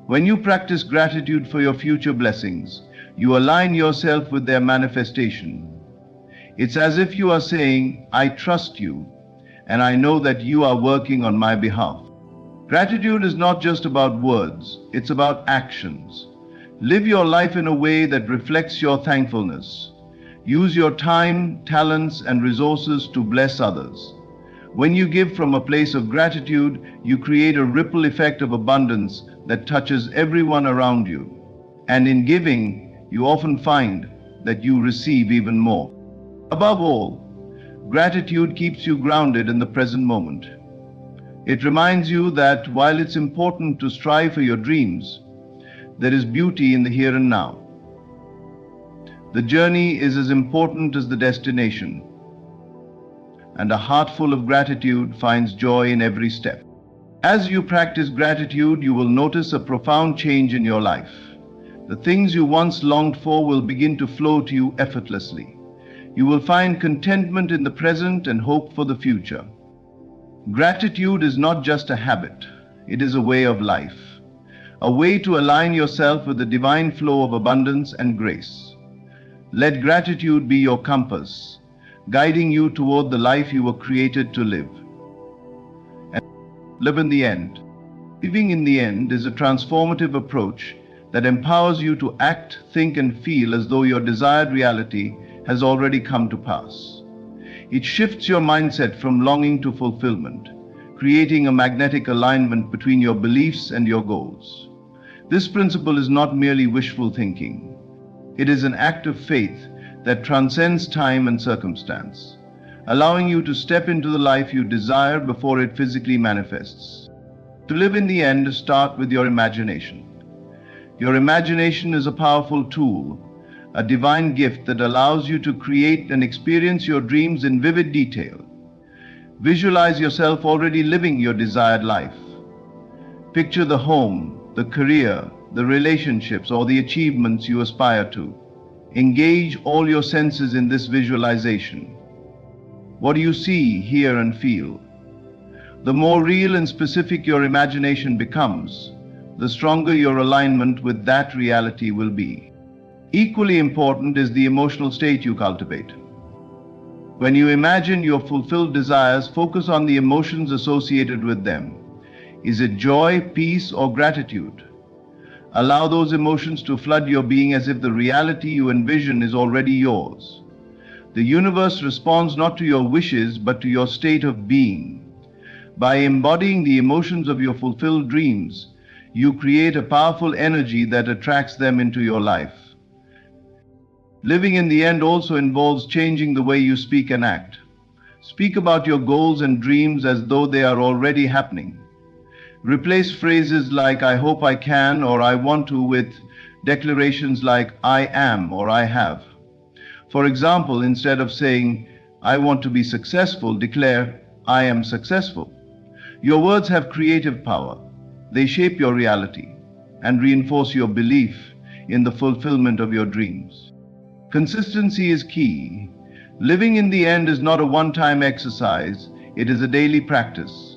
When you practice gratitude for your future blessings, you align yourself with their manifestation. It's as if you are saying, I trust you, and I know that you are working on my behalf. Gratitude is not just about words, it's about actions. Live your life in a way that reflects your thankfulness. Use your time, talents, and resources to bless others. When you give from a place of gratitude, you create a ripple effect of abundance that touches everyone around you. And in giving, you often find that you receive even more. Above all, gratitude keeps you grounded in the present moment. It reminds you that while it's important to strive for your dreams, there is beauty in the here and now. The journey is as important as the destination, and a heart full of gratitude finds joy in every step. As you practice gratitude, you will notice a profound change in your life. The things you once longed for will begin to flow to you effortlessly. You will find contentment in the present and hope for the future. Gratitude is not just a habit, it is a way of life, a way to align yourself with the divine flow of abundance and grace. Let gratitude be your compass, guiding you toward the life you were created to live. And live in the end. Living in the end is a transformative approach that empowers you to act, think, and feel as though your desired reality has already come to pass. It shifts your mindset from longing to fulfillment, creating a magnetic alignment between your beliefs and your goals. This principle is not merely wishful thinking. It is an act of faith that transcends time and circumstance, allowing you to step into the life you desire before it physically manifests. To live in the end, start with your imagination. Your imagination is a powerful tool, a divine gift that allows you to create and experience your dreams in vivid detail. Visualize yourself already living your desired life. Picture the home, the career, the relationships, or the achievements you aspire to. Engage all your senses in this visualization. What do you see, hear, and feel? The more real and specific your imagination becomes, the stronger your alignment with that reality will be. Equally important is the emotional state you cultivate. When you imagine your fulfilled desires, focus on the emotions associated with them. Is it joy, peace, or gratitude? Allow those emotions to flood your being as if the reality you envision is already yours. The universe responds not to your wishes, but to your state of being. By embodying the emotions of your fulfilled dreams, you create a powerful energy that attracts them into your life. Living in the end also involves changing the way you speak and act. Speak about your goals and dreams as though they are already happening. Replace phrases like I hope I can or I want to with declarations like I am or I have. For example, instead of saying I want to be successful, declare I am successful. Your words have creative power. They shape your reality and reinforce your belief in the fulfillment of your dreams. Consistency is key. Living in the end is not a one-time exercise, it is a daily practice.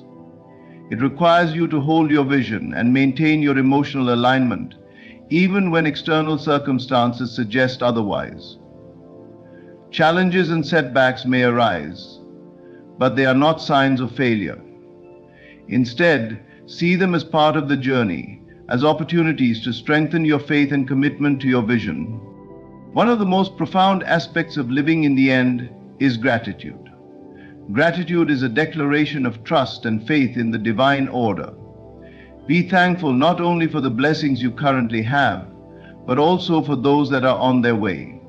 It requires you to hold your vision and maintain your emotional alignment, even when external circumstances suggest otherwise. Challenges and setbacks may arise, but they are not signs of failure. Instead, see them as part of the journey, as opportunities to strengthen your faith and commitment to your vision. One of the most profound aspects of living in the end is gratitude. Gratitude is a declaration of trust and faith in the divine order. Be thankful not only for the blessings you currently have, but also for those that are on their way.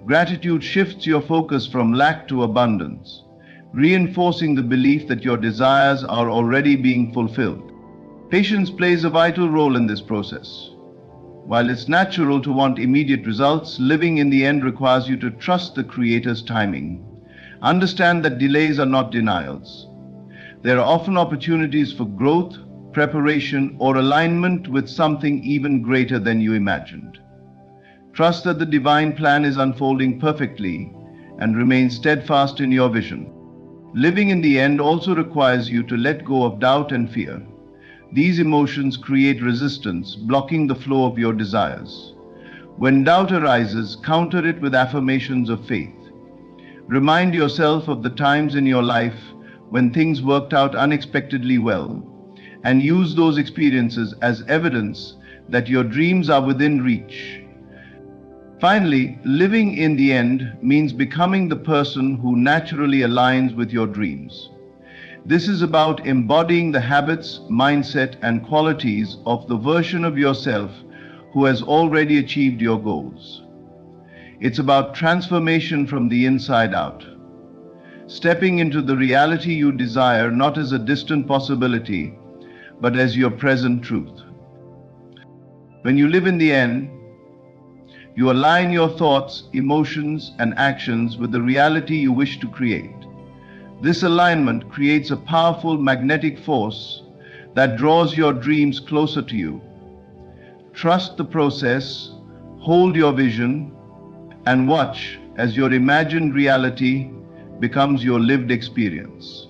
Gratitude shifts your focus from lack to abundance, reinforcing the belief that your desires are already being fulfilled. Patience plays a vital role in this process. While it's natural to want immediate results, living in the end requires you to trust the Creator's timing. Understand that delays are not denials. There are often opportunities for growth, preparation, or alignment with something even greater than you imagined. Trust that the divine plan is unfolding perfectly and remain steadfast in your vision. Living in the end also requires you to let go of doubt and fear. These emotions create resistance, blocking the flow of your desires. When doubt arises, counter it with affirmations of faith. Remind yourself of the times in your life when things worked out unexpectedly well, and use those experiences as evidence that your dreams are within reach. Finally, living in the end means becoming the person who naturally aligns with your dreams. This is about embodying the habits, mindset, and qualities of the version of yourself who has already achieved your goals. It's about transformation from the inside out, stepping into the reality you desire not as a distant possibility, but as your present truth. When you live in the end, you align your thoughts, emotions, and actions with the reality you wish to create. This alignment creates a powerful magnetic force that draws your dreams closer to you. Trust the process, hold your vision, and watch as your imagined reality becomes your lived experience.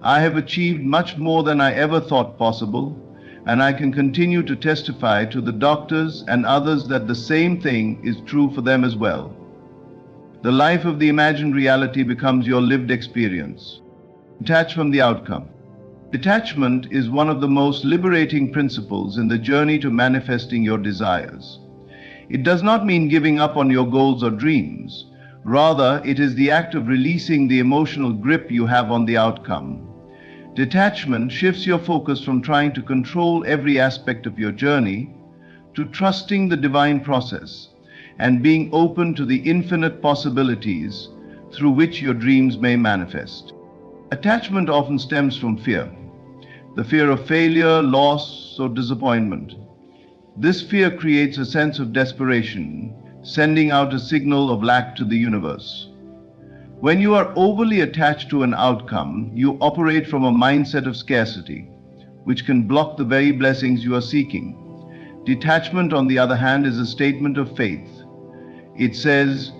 I have achieved much more than I ever thought possible, and I can continue to testify to the doctors and others that the same thing is true for them as well. The life of the imagined reality becomes your lived experience. Detach from the outcome. Detachment is one of the most liberating principles in the journey to manifesting your desires. It does not mean giving up on your goals or dreams. Rather, it is the act of releasing the emotional grip you have on the outcome. Detachment shifts your focus from trying to control every aspect of your journey to trusting the divine process and being open to the infinite possibilities through which your dreams may manifest. Attachment often stems from fear, the fear of failure, loss, or disappointment. This fear creates a sense of desperation, sending out a signal of lack to the universe. When you are overly attached to an outcome, you operate from a mindset of scarcity, which can block the very blessings you are seeking. Detachment, on the other hand, is a statement of faith. It says,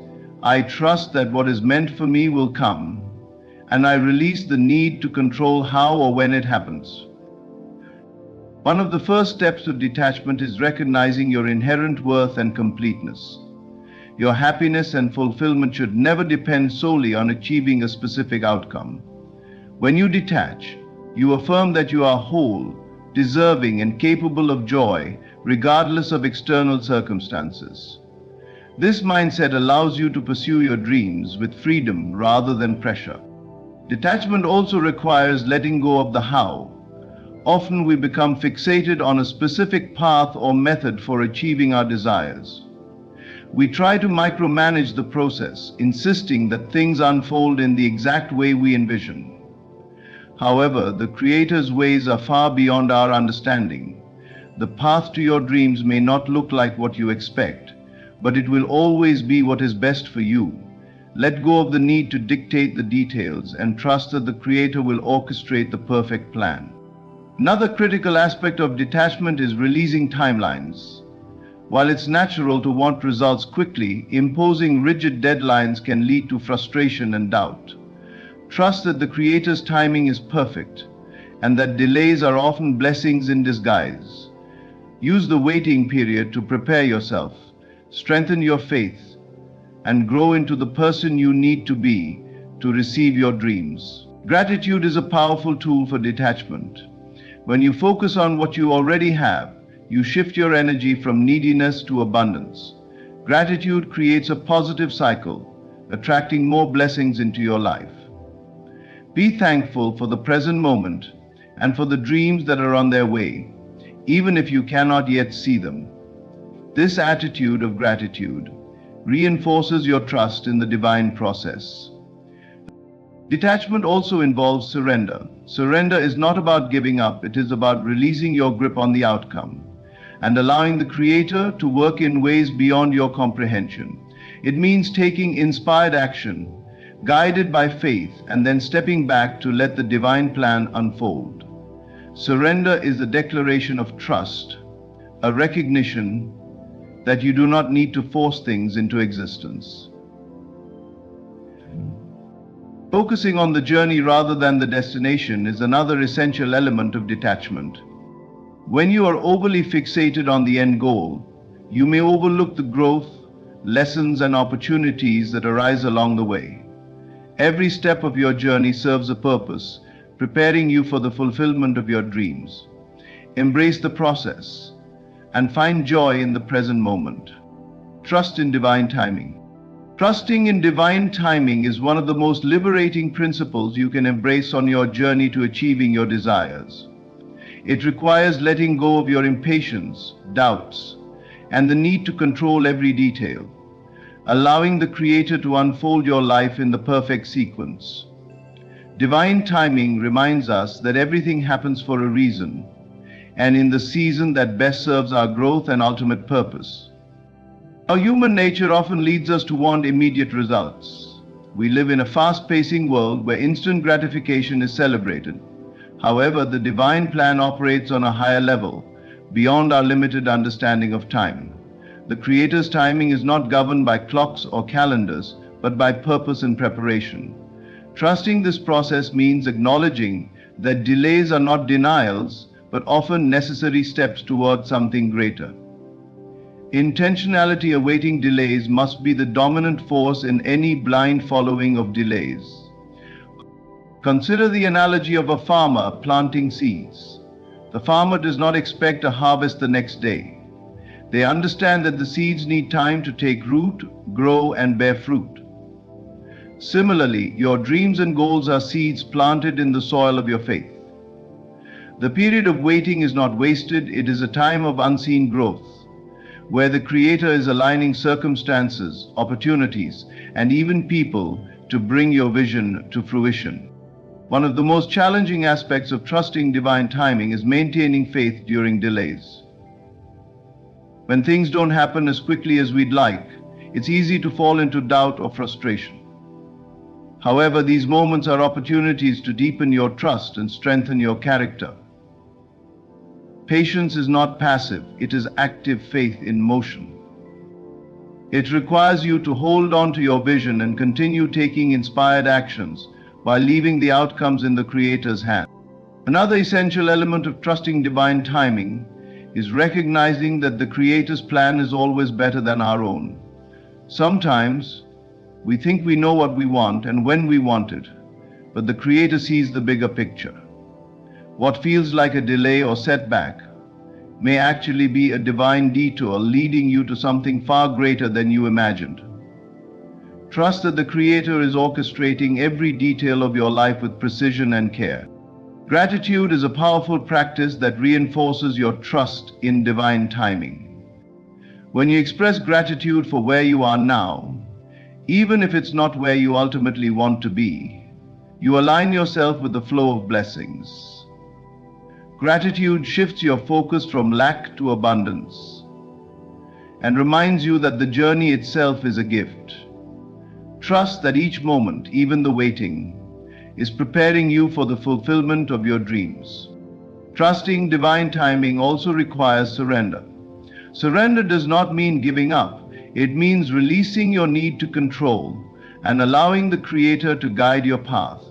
I trust that what is meant for me will come, and I release the need to control how or when it happens. One of the first steps of detachment is recognizing your inherent worth and completeness. Your happiness and fulfillment should never depend solely on achieving a specific outcome. When you detach, you affirm that you are whole, deserving, and capable of joy, regardless of external circumstances. This mindset allows you to pursue your dreams with freedom rather than pressure. Detachment also requires letting go of the how. Often we become fixated on a specific path or method for achieving our desires. We try to micromanage the process, insisting that things unfold in the exact way we envision. However, the Creator's ways are far beyond our understanding. The path to your dreams may not look like what you expect, but it will always be what is best for you. Let go of the need to dictate the details and trust that the Creator will orchestrate the perfect plan. Another critical aspect of detachment is releasing timelines. While it's natural to want results quickly, imposing rigid deadlines can lead to frustration and doubt. Trust that the Creator's timing is perfect and that delays are often blessings in disguise. Use the waiting period to prepare yourself, strengthen your faith, and grow into the person you need to be to receive your dreams. Gratitude is a powerful tool for detachment. When you focus on what you already have, you shift your energy from neediness to abundance. Gratitude creates a positive cycle, attracting more blessings into your life. Be thankful for the present moment and for the dreams that are on their way, even if you cannot yet see them. This attitude of gratitude reinforces your trust in the divine process. Detachment also involves surrender. Surrender is not about giving up, it is about releasing your grip on the outcome and allowing the Creator to work in ways beyond your comprehension. It means taking inspired action, guided by faith, and then stepping back to let the divine plan unfold. Surrender is a declaration of trust, a recognition that you do not need to force things into existence. Focusing on the journey rather than the destination is another essential element of detachment. When you are overly fixated on the end goal, you may overlook the growth, lessons, and opportunities that arise along the way. Every step of your journey serves a purpose, preparing you for the fulfillment of your dreams. Embrace the process and find joy in the present moment. Trust in divine timing. Trusting in divine timing is one of the most liberating principles you can embrace on your journey to achieving your desires. It requires letting go of your impatience, doubts, and the need to control every detail, allowing the Creator to unfold your life in the perfect sequence. Divine timing reminds us that everything happens for a reason, and in the season that best serves our growth and ultimate purpose. Our human nature often leads us to want immediate results. We live in a fast-pacing world where instant gratification is celebrated. However, the divine plan operates on a higher level, beyond our limited understanding of time. The Creator's timing is not governed by clocks or calendars, but by purpose and preparation. Trusting this process means acknowledging that delays are not denials, but often necessary steps towards something greater. Intentionality awaiting delays must be the dominant force in any blind following of delays. Consider the analogy of a farmer planting seeds. The farmer does not expect a harvest the next day. They understand that the seeds need time to take root, grow, and bear fruit. Similarly, your dreams and goals are seeds planted in the soil of your faith. The period of waiting is not wasted, it is a time of unseen growth, where the Creator is aligning circumstances, opportunities, and even people to bring your vision to fruition. One of the most challenging aspects of trusting divine timing is maintaining faith during delays. When things don't happen as quickly as we'd like, it's easy to fall into doubt or frustration. However, these moments are opportunities to deepen your trust and strengthen your character. Patience is not passive, it is active faith in motion. It requires you to hold on to your vision and continue taking inspired actions while leaving the outcomes in the Creator's hand. Another essential element of trusting divine timing is recognizing that the Creator's plan is always better than our own. Sometimes we think we know what we want and when we want it, but the Creator sees the bigger picture. What feels like a delay or setback may actually be a divine detour leading you to something far greater than you imagined. Trust that the Creator is orchestrating every detail of your life with precision and care. Gratitude is a powerful practice that reinforces your trust in divine timing. When you express gratitude for where you are now, even if it's not where you ultimately want to be, You align yourself with the flow of blessings. Gratitude shifts your focus from lack to abundance and reminds you that the journey itself is a gift. Trust that each moment, even the waiting, is preparing you for the fulfillment of your dreams. Trusting divine timing also requires surrender. Surrender does not mean giving up. It means releasing your need to control and allowing the Creator to guide your path.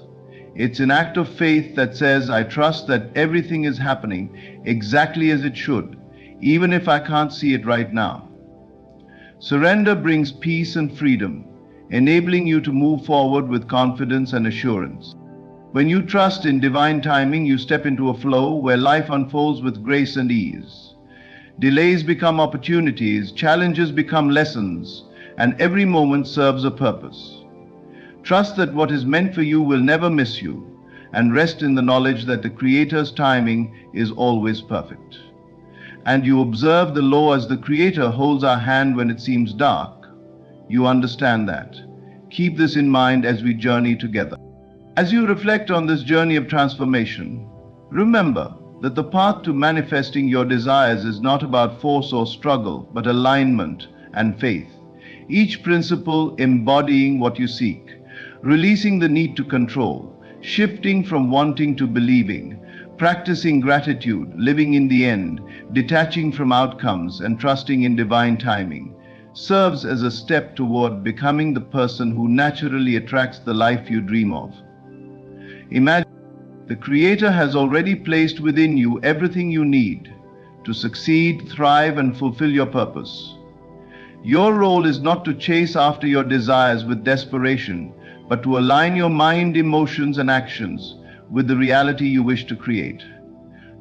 It's an act of faith that says, I trust that everything is happening exactly as it should, even if I can't see it right now. Surrender brings peace and freedom, enabling you to move forward with confidence and assurance. When you trust in divine timing, you step into a flow where life unfolds with grace and ease. Delays become opportunities, challenges become lessons, and every moment serves a purpose. Trust that what is meant for you will never miss you, and rest in the knowledge that the Creator's timing is always perfect. And you observe the law as the Creator holds our hand when it seems dark. You understand that. Keep this in mind as we journey together. As you reflect on this journey of transformation, remember that the path to manifesting your desires is not about force or struggle, but alignment and faith. Each principle embodying what you seek, releasing the need to control, shifting from wanting to believing, practicing gratitude, living in the end, detaching from outcomes, and trusting in divine timing, serves as a step toward becoming the person who naturally attracts the life you dream of. Imagine the Creator has already placed within you everything you need to succeed, thrive, and fulfill your purpose. Your role is not to chase after your desires with desperation, but to align your mind, emotions, and actions with the reality you wish to create.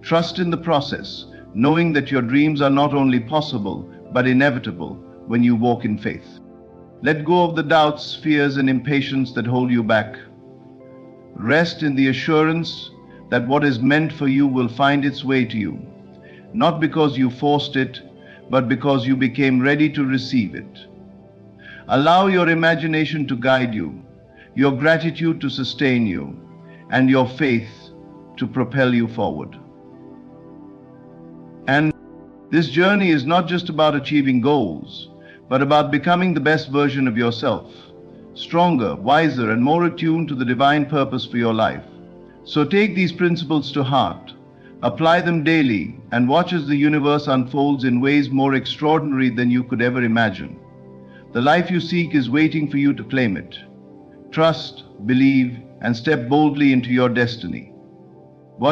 Trust in the process, knowing that your dreams are not only possible, but inevitable when you walk in faith. Let go of the doubts, fears, and impatience that hold you back. Rest in the assurance that what is meant for you will find its way to you, not because you forced it, but because you became ready to receive it. Allow your imagination to guide you, your gratitude to sustain you, and your faith to propel you forward. And this journey is not just about achieving goals, but about becoming the best version of yourself, stronger, wiser, and more attuned to the divine purpose for your life. So take these principles to heart, apply them daily, and watch as the universe unfolds in ways more extraordinary than you could ever imagine. The life you seek is waiting for you to claim it. Trust, believe, and step boldly into your destiny.